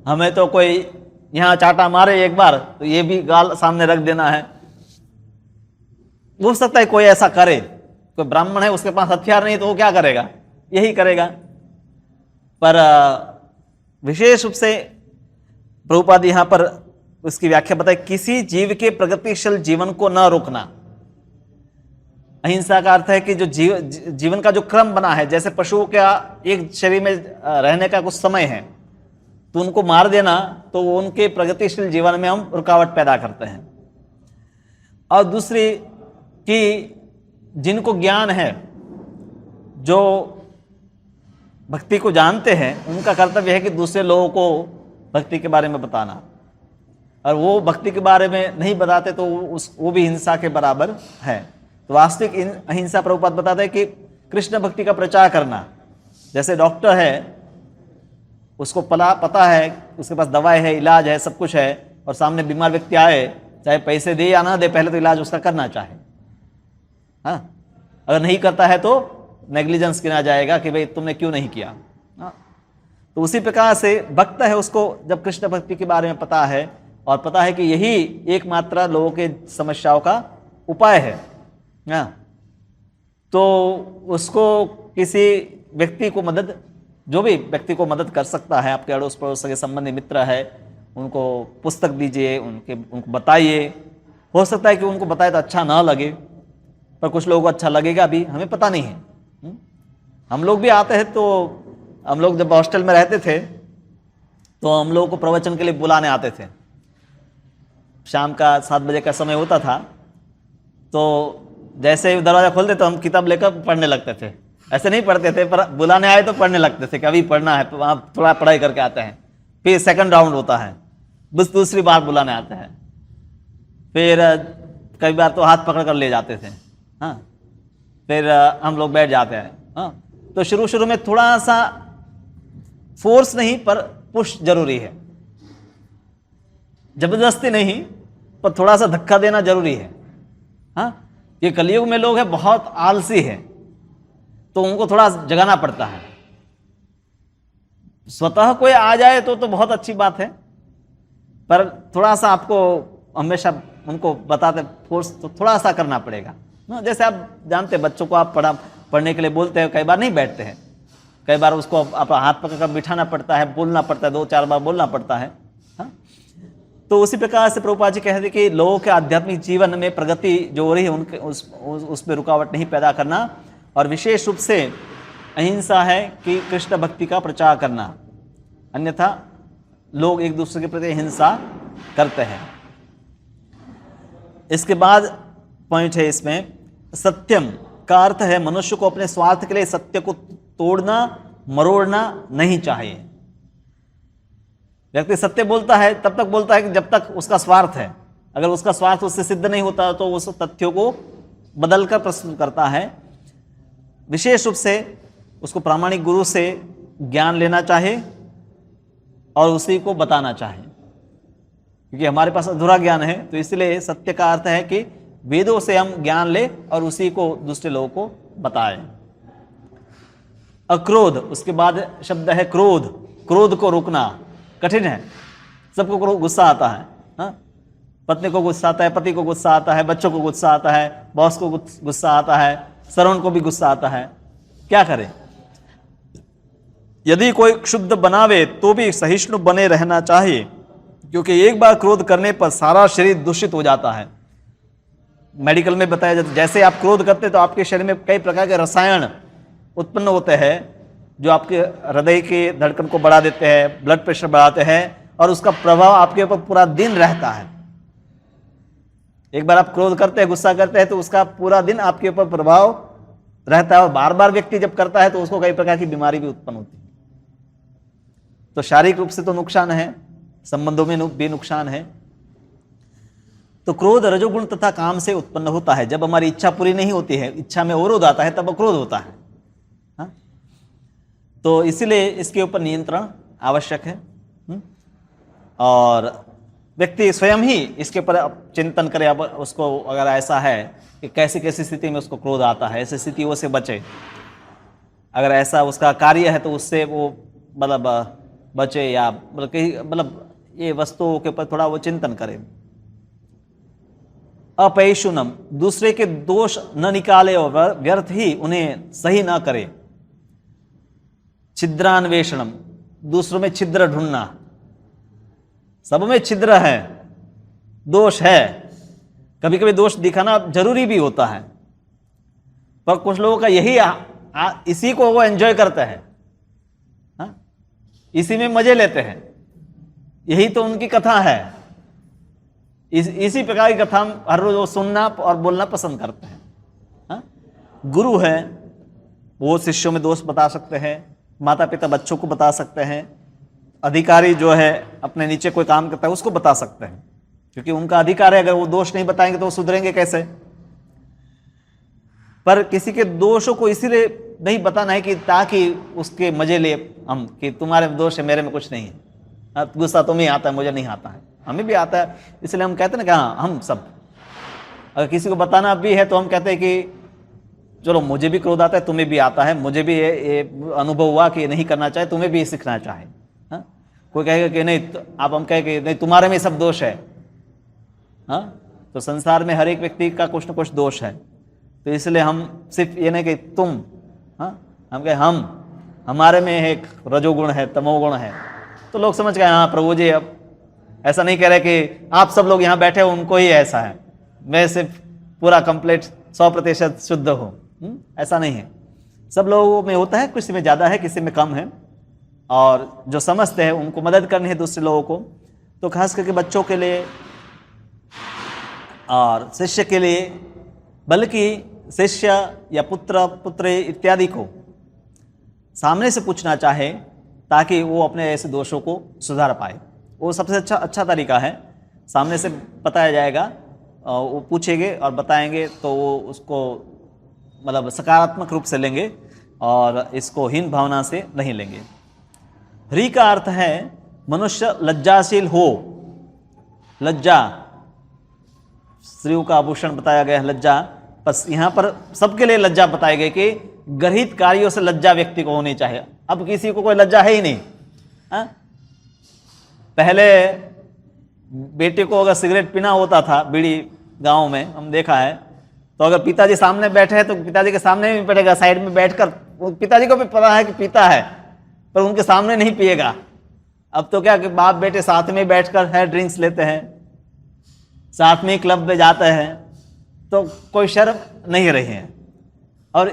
हमें तो कोई यहाँ चाटा मारे एक बार तो ये भी गाल सामने रख देना है। हो सकता है कोई ऐसा करे, कोई ब्राह्मण है उसके पास हथियार नहीं तो वो क्या करेगा, यही करेगा। पर विशेष रूप से प्रभुपाद यहाँ पर उसकी व्याख्या बताए, किसी जीव के प्रगतिशील जीवन को न रोकना। अहिंसा का अर्थ है कि जो जीवन का जो क्रम बना है, जैसे पशुओं का एक शरीर में रहने का कुछ समय है, तो उनको मार देना तो उनके प्रगतिशील जीवन में हम रुकावट पैदा करते हैं। और दूसरी कि जिनको ज्ञान है, जो भक्ति को जानते हैं, उनका कर्तव्य है कि दूसरे लोगों को भक्ति के बारे में बताना, और वो भक्ति के बारे में नहीं बताते तो वो भी हिंसा के बराबर है। तो वास्तविक अहिंसा प्रभुपाद बताते हैं कि कृष्ण भक्ति का प्रचार करना। जैसे डॉक्टर है, उसको पता है, उसके पास दवाई है, इलाज है, सब कुछ है, और सामने बीमार व्यक्ति आए, चाहे पैसे दे या ना दे, पहले तो इलाज उसका करना चाहे। हाँ, अगर नहीं करता है तो नेग्लिजेंस गिना जाएगा कि भाई तुमने क्यों नहीं किया। हाँ, तो उसी प्रकार से भक्त है, उसको जब कृष्ण भक्ति के बारे में पता है और पता है कि यही एकमात्र लोगों के समस्याओं का उपाय है, हाँ, तो उसको किसी व्यक्ति को मदद, जो भी व्यक्ति को मदद कर सकता है, आपके अड़ोस पड़ोस के संबंधी मित्र है, उनको पुस्तक दीजिए, उनको बताइए। हो सकता है कि उनको बताए तो अच्छा ना लगे, पर कुछ लोगों को अच्छा लगेगा भी, हमें पता नहीं है। हम लोग भी आते हैं, तो हम लोग जब हॉस्टल में रहते थे तो हम लोगों को प्रवचन के लिए बुलाने आते थे। शाम का 7 बजे का समय होता था, तो जैसे ही दरवाजा खोलते तो हम किताब लेकर पढ़ने लगते थे। ऐसे नहीं पढ़ते थे, पर बुलाने आए तो पढ़ने लगते थे कि अभी पढ़ना है, वहाँ थोड़ा पढ़ाई करके आते हैं। फिर सेकंड राउंड होता है, बस दूसरी बार बुलाने आते हैं। फिर कई बार तो हाथ पकड़ कर ले जाते थे। हाँ, फिर हम लोग बैठ जाते हैं। हाँ, तो शुरू शुरू में थोड़ा सा फोर्स नहीं, पर पुश जरूरी है, जबरदस्ती नहीं, पर थोड़ा सा धक्का देना जरूरी है। हाँ, ये कलयुग में लोग हैं बहुत आलसी है, तो उनको थोड़ा जगाना पड़ता है। स्वतः कोई आ जाए तो बहुत अच्छी बात है, पर थोड़ा सा आपको हमेशा उनको बताते फोर्स तो थोड़ा सा करना पड़ेगा। जैसे आप जानते हैं, बच्चों को आप पढ़ने के लिए बोलते हैं, कई बार नहीं बैठते हैं, कई बार उसको आप हाथ पकड़ कर बिठाना पड़ता है, बोलना पड़ता है, 2-4 बार बोलना पड़ता है। हाँ? तो उसी प्रकार से प्रभुपाद जी कहते हैं कि लोगों के आध्यात्मिक जीवन में प्रगति जो हो रही है उनके उसमें रुकावट नहीं पैदा करना, और विशेष रूप से अहिंसा है कि कृष्ण भक्ति का प्रचार करना, अन्यथा लोग एक दूसरे के प्रति हिंसा करते हैं। इसके बाद पॉइंट है इसमें, सत्यम का अर्थ है मनुष्य को अपने स्वार्थ के लिए सत्य को तोड़ना मरोड़ना नहीं चाहिए। व्यक्ति सत्य बोलता है तब तक बोलता है कि जब तक उसका स्वार्थ है, अगर उसका स्वार्थ उससे सिद्ध नहीं होता तो उस तथ्यों को बदलकर प्रस्तुत करता है। विशेष रूप से उसको प्रामाणिक गुरु से ज्ञान लेना चाहिए और उसी को बताना चाहिए, क्योंकि हमारे पास अधूरा ज्ञान है। तो इसलिए सत्य का अर्थ है कि वेदों से हम ज्ञान ले और उसी को दूसरे लोगों को बताएं। अक्रोध, उसके बाद शब्द है क्रोध। क्रोध को रोकना कठिन है, सबको गुस्सा आता है। हाँ? पत्नी को गुस्सा आता है, पति को गुस्सा आता है, बच्चों को गुस्सा आता है, बॉस को गुस्सा आता है, श्रवण को भी गुस्सा आता है। क्या करें? यदि कोई क्षुब्ध बनावे तो भी सहिष्णु बने रहना चाहिए, क्योंकि एक बार क्रोध करने पर सारा शरीर दूषित हो जाता है। मेडिकल में बताया जाता है जैसे आप क्रोध करते तो आपके शरीर में कई प्रकार के रसायन उत्पन्न होते हैं जो आपके हृदय के धड़कन को बढ़ा देते हैं, ब्लड प्रेशर बढ़ाते हैं, और उसका प्रभाव आपके ऊपर पूरा दिन रहता है। एक बार आप क्रोध करते हैं, गुस्सा करते हैं, तो उसका पूरा दिन आपके ऊपर प्रभाव रहता है, और बार बार व्यक्ति जब करता है तो उसको कई प्रकार की बीमारी भी उत्पन्न होती है। तो शारीरिक रूप से तो नुकसान है, संबंधों में भी नुकसान है। तो क्रोध रजोगुण तथा काम से उत्पन्न होता है। जब हमारी इच्छा पूरी नहीं होती है, इच्छा में अवरोध आता है, तब क्रोध होता है। हाँ? तो इसीलिए इसके ऊपर नियंत्रण आवश्यक है। और व्यक्ति स्वयं ही इसके ऊपर चिंतन करे। अब उसको अगर ऐसा है कि कैसी कैसी स्थिति में उसको क्रोध आता है, ऐसी स्थितियों से बचे। अगर ऐसा उसका कार्य है तो उससे वो मतलब बचे, या मतलब ये वस्तुओं के ऊपर थोड़ा वो चिंतन करे। अपैशुनम, दूसरे के दोष न निकाले और व्यर्थ ही उन्हें सही न करे। छिद्रान्वेषणम, दूसरों में छिद्र ढूंढना। सब में छिद्र है, दोष है, कभी कभी दोष दिखाना जरूरी भी होता है, पर कुछ लोगों का यही इसी को वो एंजॉय करते हैं। हाँ? इसी में मजे लेते हैं, यही तो उनकी कथा है। इसी प्रकार की कथा हम हर रोज वो सुनना और बोलना पसंद करते हैं। हाँ? गुरु है, वो शिष्यों में दोष बता सकते हैं, माता पिता बच्चों को बता सकते हैं, अधिकारी जो है अपने नीचे कोई काम करता है उसको बता सकते हैं, क्योंकि उनका अधिकार है। अगर वो दोष नहीं बताएंगे तो वो सुधरेंगे कैसे? पर किसी के दोषों को इसीलिए नहीं बताना है कि ताकि उसके मजे ले हम, कि तुम्हारे में दोष है, मेरे में कुछ नहीं है। गुस्सा तुम्हें आता है, मुझे नहीं आता है, हमें भी आता है। इसलिए हम कहते हैं ना कि हाँ हम सब, अगर किसी को बताना भी है तो हम कहते हैं कि चलो मुझे भी क्रोध आता है, तुम्हें भी आता है, मुझे भी ये अनुभव हुआ कि ये नहीं करना चाहे, तुम्हें भी ये सीखना चाहे। हाँ? कोई कहेगा कि नहीं, आप हम कहे कि नहीं तुम्हारे में सब दोष है। हाँ, तो संसार में हर एक व्यक्ति का कुछ न कुछ दोष है, तो इसलिए हम सिर्फ ये नहीं कि तुम, हाँ, हम कहे हमारे में एक रजोगुण है, तमोगुण है, तो लोग समझ गए हाँ प्रभु जी अब ऐसा नहीं कह रहे कि आप सब लोग यहाँ बैठे हो उनको ही ऐसा है, मैं सिर्फ पूरा कंप्लीट 100% शुद्ध हूँ। ऐसा नहीं है, सब लोगों में होता है, किसी में ज़्यादा है, किसी में कम है, और जो समझते हैं उनको मदद करनी है दूसरे लोगों को। तो खास करके बच्चों के लिए और शिष्य के लिए, बल्कि शिष्य या पुत्र पुत्री इत्यादि को सामने से पूछना चाहे ताकि वो अपने ऐसे दोषों को सुधार पाए, वो सबसे अच्छा तरीका है। सामने से बताया जाएगा, वो पूछेंगे और बताएंगे तो वो उसको मतलब सकारात्मक रूप से लेंगे और इसको हीन भावना से नहीं लेंगे। ह्री का अर्थ है मनुष्य लज्जाशील हो। लज्जा स्त्रियों का आभूषण बताया गया है, लज्जा। बस यहाँ पर सबके लिए लज्जा बताई गई कि गर्हित कार्यों से लज्जा व्यक्ति को होनी चाहिए। अब किसी को कोई लज्जा है ही नहीं। हा? पहले बेटे को अगर सिगरेट पीना होता था, बीड़ी गांव में हम देखा है, तो अगर पिताजी सामने बैठे हैं तो पिताजी के सामने भी बैठेगा, साइड में बैठकर। पिताजी को भी पता है कि पीता है, पर उनके सामने नहीं पिएगा। अब तो क्या कि बाप बेटे साथ में बैठकर है ड्रिंक्स लेते हैं, साथ में क्लब में जाते हैं, तो कोई शर्म नहीं रही है। और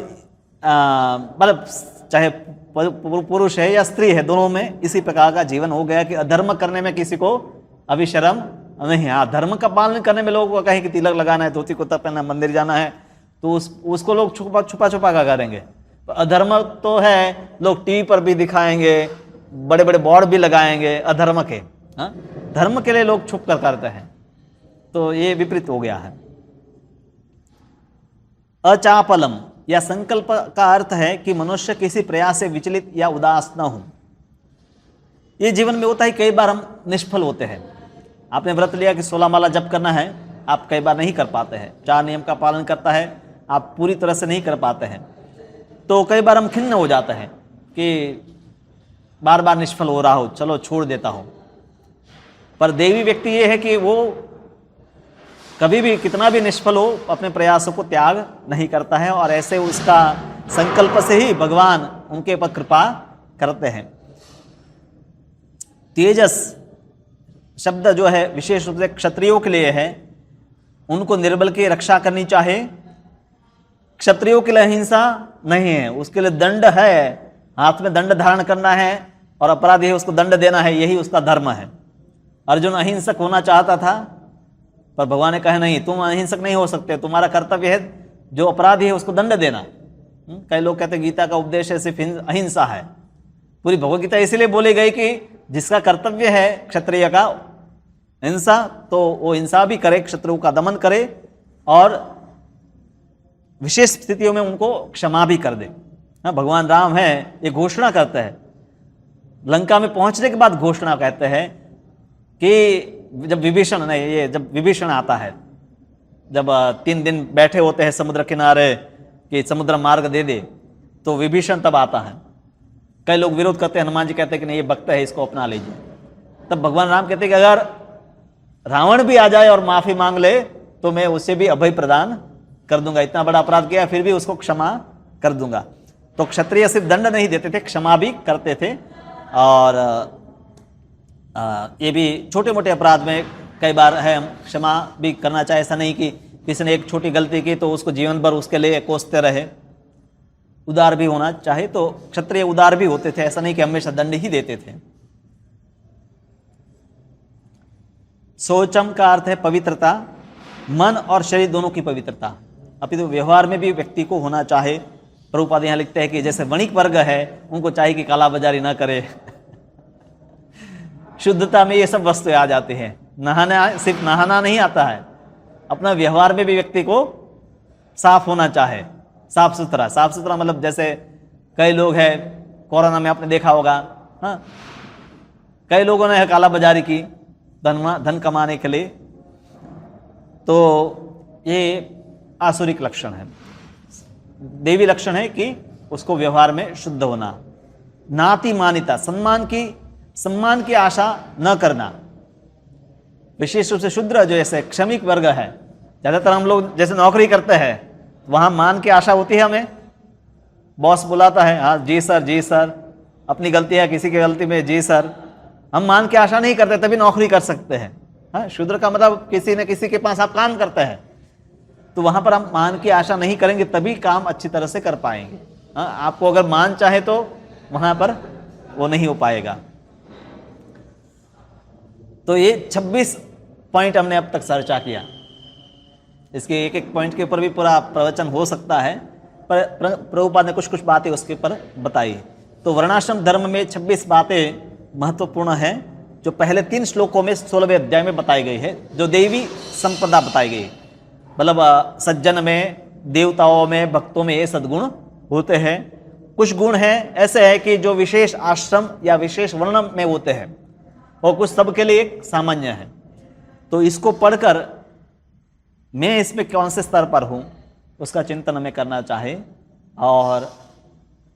मतलब चाहे पुरुष है या स्त्री है, दोनों में इसी प्रकार का जीवन हो गया कि अधर्म करने में किसी को अभी शर्म नहीं है। धर्म का पालन करने में लोगों को कहें कि तिलक लगाना है, धोती कुर्ता पहनना, मंदिर जाना है, तो उसको लोग छुपा का करेंगे। अधर्म तो है, लोग टीवी पर भी दिखाएंगे, बड़े बड़े बोर्ड भी लगाएंगे अधर्म के। हाँ? धर्म के लिए लोग छुप कर करते हैं, तो ये विपरीत हो गया है। अचापलम या संकल्प का अर्थ है कि मनुष्य किसी प्रयास से विचलित या उदास न हो। ये जीवन में होता है, कई बार हम निष्फल होते हैं। आपने व्रत लिया कि 16 माला जप करना है, आप कई बार नहीं कर पाते हैं। 4 नियम का पालन करता है, आप पूरी तरह से नहीं कर पाते हैं, तो कई बार हम खिन्न हो जाते हैं कि बार बार निष्फल हो रहा हो, चलो छोड़ देता हूँ। पर देवी व्यक्ति ये है कि वो कभी भी कितना भी निष्फल हो अपने प्रयासों को त्याग नहीं करता है, और ऐसे उसका संकल्प से ही भगवान उनके ऊपर कृपा करते हैं। तेजस शब्द जो है विशेष रूप से क्षत्रियों के लिए है, उनको निर्बल की रक्षा करनी चाहिए। क्षत्रियों के लिए हिंसा नहीं है, उसके लिए दंड है, हाथ में दंड धारण करना है और अपराधी है उसको दंड देना है, यही उसका धर्म है। अर्जुन अहिंसक होना चाहता था, पर भगवान ने कहा नहीं, तुम अहिंसक नहीं हो सकते, तुम्हारा कर्तव्य है जो अपराधी है उसको दंड देना। कई लोग कहते हैं गीता का उपदेश है सिर्फ अहिंसा है। पूरी भगवद गीता इसीलिए बोली गई कि जिसका कर्तव्य है क्षत्रिय का हिंसा, तो वो हिंसा भी करे, शत्रुओं का दमन करे, और विशेष स्थितियों में उनको क्षमा भी कर दे। हाँ, भगवान राम है ये घोषणा करते हैं, लंका में पहुंचने के बाद घोषणा कहते हैं कि जब विभीषण आता है, जब 3 दिन बैठे होते हैं समुद्र किनारे कि समुद्र मार्ग दे दे, तो विभीषण तब आता है। कई लोग विरोध करते हैं, हनुमान जी कहते हैं कि नहीं ये भक्त है, इसको अपना लीजिए। तब भगवान राम कहते हैं कि अगर रावण भी आ जाए और माफी मांग ले तो मैं उसे भी अभय प्रदान कर दूंगा, इतना बड़ा अपराध किया फिर भी उसको क्षमा कर दूंगा। तो क्षत्रिय सिर्फ दंड नहीं देते थे, क्षमा भी करते थे। और ये भी छोटे मोटे अपराध में कई बार है, हम क्षमा भी करना चाहे। ऐसा नहीं कि किसी ने एक छोटी गलती की तो उसको जीवन भर उसके लिए कोसते रहे। उदार भी होना चाहे, तो क्षत्रिय उदार भी होते थे, ऐसा नहीं कि हमेशा दंड ही देते थे। शौचम का अर्थ है पवित्रता, मन और शरीर दोनों की पवित्रता। अपितु व्यवहार में भी व्यक्ति को होना चाहे। प्रभुपाद यहाँ लिखते हैं कि जैसे वणिक वर्ग है उनको चाहिए कि काला बाजारी ना करे। शुद्धता में ये सब वस्तुएं आ जाती हैं। नहाना, सिर्फ नहाना नहीं आता है, अपना व्यवहार में भी व्यक्ति को साफ होना चाहे, साफ सुथरा मतलब जैसे कई लोग हैं, कोरोना में आपने देखा होगा, हाँ, कई लोगों ने काला बाजारी की धन कमाने के लिए, तो ये आसुरिक लक्षण है। देवी लक्षण है कि उसको व्यवहार में शुद्ध होना। नाति मानिता, सम्मान की आशा न करना। विशेष रूप से शूद्र जो ऐसे क्षमिक वर्ग है, ज़्यादातर हम लोग जैसे नौकरी करते हैं वहाँ मान की आशा होती है हमें, बॉस बुलाता है, हाँ जी सर, अपनी गलती है किसी की गलती में जी सर, हम मान की आशा नहीं करते तभी नौकरी कर सकते हैं। हाँ, शूद्र का मतलब किसी न किसी के पास आप काम करते हैं, तो वहाँ पर हम मान की आशा नहीं करेंगे तभी काम अच्छी तरह से कर पाएंगे। हाँ, आपको अगर मान चाहे तो वहाँ पर वो नहीं हो पाएगा। तो ये 26 पॉइंट हमने अब तक चर्चा किया। इसके एक एक पॉइंट के ऊपर भी पूरा प्रवचन हो सकता है, पर प्रभुपाद ने कुछ कुछ बातें उसके ऊपर बताई। तो वर्णाश्रम धर्म में 26 बातें महत्वपूर्ण हैं, जो पहले 3 श्लोकों में 16वें अध्याय में बताई गई है, जो देवी संपदा बताई गई। मतलब सज्जन में, देवताओं में, भक्तों में ये सद्गुण होते हैं। कुछ गुण हैं ऐसे है कि जो विशेष आश्रम या विशेष वर्ण में होते हैं, और कुछ सबके लिए एक सामान्य है। तो इसको पढ़कर मैं इसमें कौन से स्तर पर हूँ उसका चिंतन हमें करना चाहे, और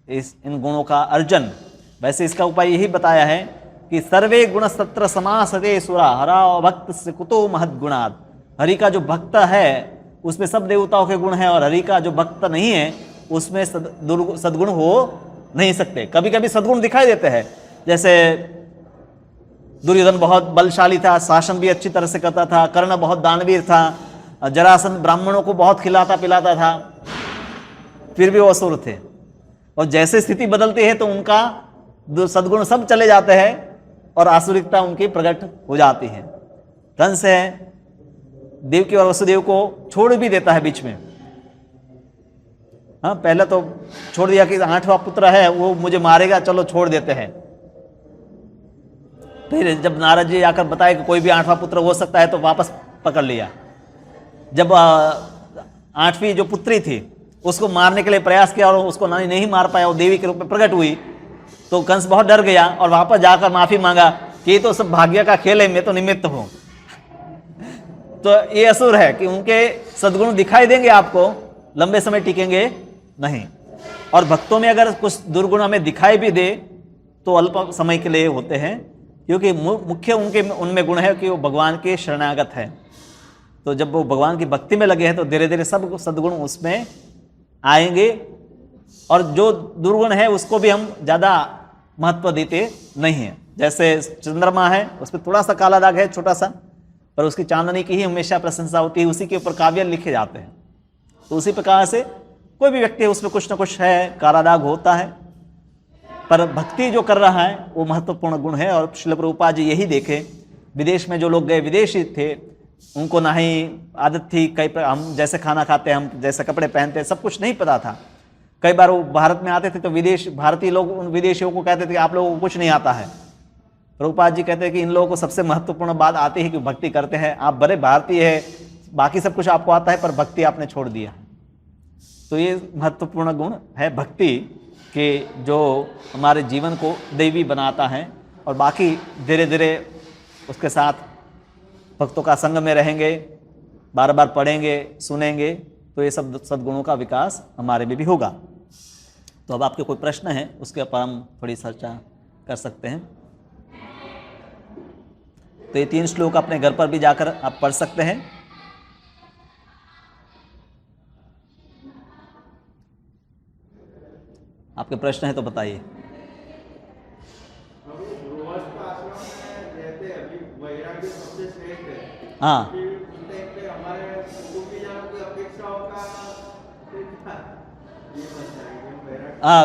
इन गुणों का अर्जन। वैसे इसका उपाय यही बताया है कि सर्वे गुण सत्र समासते सुरा हरा भक्त से कुतो महद गुणात्। हरि का जो भक्त है उसमें सब देवताओं के गुण हैं, और हरि का जो भक्त नहीं है उसमें सद्गुण हो नहीं सकते। कभी कभी सद्गुण दिखाई देते हैं, जैसे दुर्योधन बहुत बलशाली था, शासन भी अच्छी तरह से करता था, कर्ण बहुत दानवीर था, जरासंध ब्राह्मणों को बहुत खिलाता पिलाता था, फिर भी वो असुर थे। और जैसे स्थिति बदलती है तो उनका सद्गुण सब चले जाते हैं और आसुरिकता उनकी प्रकट हो जाती है। कंस है, देवकी और वसुदेव को छोड़ भी देता है बीच में। हाँ, पहले तो छोड़ दिया कि 8वां पुत्र है वो मुझे मारेगा, चलो छोड़ देते हैं। फिर जब नारद जी आकर बताए कि कोई भी 8वां पुत्र हो सकता है तो वापस पकड़ लिया। जब 8वीं जो पुत्री थी उसको मारने के लिए प्रयास किया और उसको नहीं मार पाया, वो देवी के रूप में प्रकट हुई, तो कंस बहुत डर गया और वापस जाकर माफी मांगा कि ये तो सब भाग्य का खेल है, मैं तो निमित्त हूं। तो ये असुर है कि उनके सद्गुण दिखाई देंगे आपको, लंबे समय टिकेंगे नहीं। और भक्तों में अगर कुछ दुर्गुण हमें दिखाई भी दे तो अल्प समय के लिए होते हैं, क्योंकि मुख्य उनमें गुण है कि वो भगवान के शरणागत है। तो जब वो भगवान की भक्ति में लगे हैं तो धीरे धीरे सब सद्गुण उसमें आएंगे, और जो दुर्गुण है उसको भी हम ज़्यादा महत्व देते नहीं हैं। जैसे चंद्रमा है, उस पर थोड़ा सा काला दाग है छोटा सा, पर उसकी चांदनी की ही हमेशा प्रशंसा होती है, उसी के ऊपर काव्य लिखे जाते हैं। तो उसी प्रकार से कोई भी व्यक्ति है उसमें कुछ ना कुछ है, काला दाग होता है, पर भक्ति जो कर रहा है वो महत्वपूर्ण गुण है। और श्रील प्रभुपाद जी यही देखे, विदेश में जो लोग गए, विदेशी थे, उनको ना ही आदत थी, कई हम जैसे खाना खाते हैं, हम जैसे कपड़े पहनते हैं, सब कुछ नहीं पता था। कई बार वो भारत में आते थे तो भारतीय लोग उन विदेशियों को कहते थे कि आप लोगों को कुछ नहीं आता है। प्रभुपाद जी कहते हैं कि इन लोगों को सबसे महत्वपूर्ण बात आती है कि भक्ति करते हैं। आप बड़े भारतीय है, बाकी सब कुछ आपको आता है, पर भक्ति आपने छोड़ दिया। तो ये महत्वपूर्ण गुण है भक्ति के, जो हमारे जीवन को दैवी बनाता है। और बाकी धीरे धीरे उसके साथ भक्तों का संग में रहेंगे, बार बार पढ़ेंगे, सुनेंगे, तो ये सब सद्गुणों का विकास हमारे में भी होगा। तो अब आपके कोई प्रश्न है उसके ऊपर हम थोड़ी चर्चा कर सकते हैं। तो ये 3 श्लोक अपने घर पर भी जाकर आप पढ़ सकते हैं। आपके प्रश्न है तो बताइए। हाँ,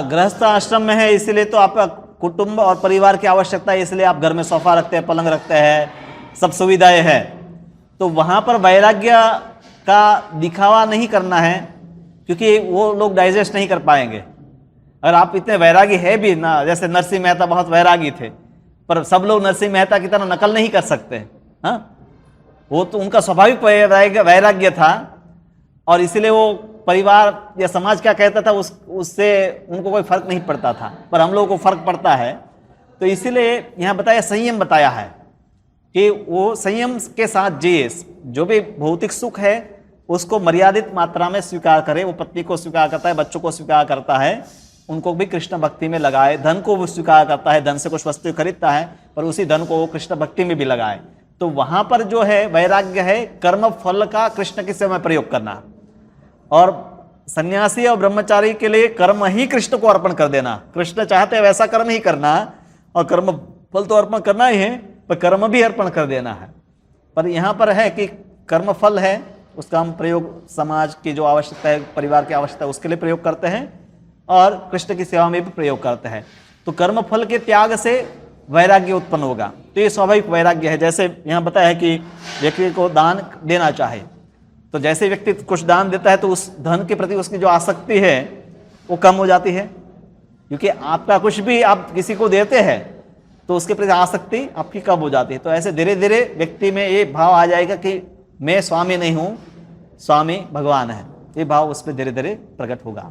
गृहस्थ आश्रम में है, इसलिए तो आप कुटुंब और परिवार की आवश्यकता है, इसलिए आप घर में सोफा रखते हैं, पलंग रखते हैं, सब सुविधाएं हैं। तो वहाँ पर वैराग्य का दिखावा नहीं करना है, क्योंकि वो लोग डाइजेस्ट नहीं कर पाएंगे। अगर आप इतने वैरागी है भी ना, जैसे नरसिंह मेहता बहुत वैरागी थे, पर सब लोग नरसिंह मेहता की तरह नकल नहीं कर सकते। हाँ, वो तो उनका स्वाभाविक वैराग्य था, और इसीलिए वो परिवार या समाज क्या कहता था उससे उनको कोई फर्क नहीं पड़ता था, पर हम लोगों को फर्क पड़ता है। तो इसीलिए यहाँ बताया, संयम बताया है कि वो संयम के साथ जिए। जो भी भौतिक सुख है उसको मर्यादित मात्रा में स्वीकार करे, वो पत्नी को स्वीकार करता है, बच्चों को स्वीकार करता है, उनको भी कृष्ण भक्ति में लगाए, धन को वो स्वीकार करता है, धन से कुछ वस्तु खरीदता है पर उसी धन को वो कृष्ण भक्ति में भी लगाए, तो वहां पर जो है वैराग्य है कर्म फल का कृष्ण की सेवा में प्रयोग करना। और सन्यासी और ब्रह्मचारी के लिए कर्म ही कृष्ण को अर्पण कर देना, कृष्ण चाहते हैं वैसा कर्म ही करना, और कर्म फल तो अर्पण करना ही है पर कर्म भी अर्पण कर देना है। पर यहाँ पर है कि कर्म फल है उसका हम प्रयोग समाज की जो आवश्यकता है, परिवार की आवश्यकता है उसके लिए प्रयोग करते हैं और कृष्ण की सेवा में भी प्रयोग करते हैं। तो कर्म फल के त्याग से वैराग्य उत्पन्न होगा, तो ये स्वाभाविक वैराग्य है। जैसे यहाँ बताया है कि व्यक्ति को दान देना चाहे, तो जैसे व्यक्ति कुछ दान देता है तो उस धन के प्रति उसकी जो आसक्ति है वो कम हो जाती है, क्योंकि आपका कुछ भी आप किसी को देते हैं तो उसके प्रति आसक्ति आपकी कम हो जाती है। तो ऐसे धीरे धीरे व्यक्ति में ये भाव आ जाएगा कि मैं स्वामी नहीं हूँ, स्वामी भगवान है, ये भाव उस पर धीरे धीरे प्रकट होगा।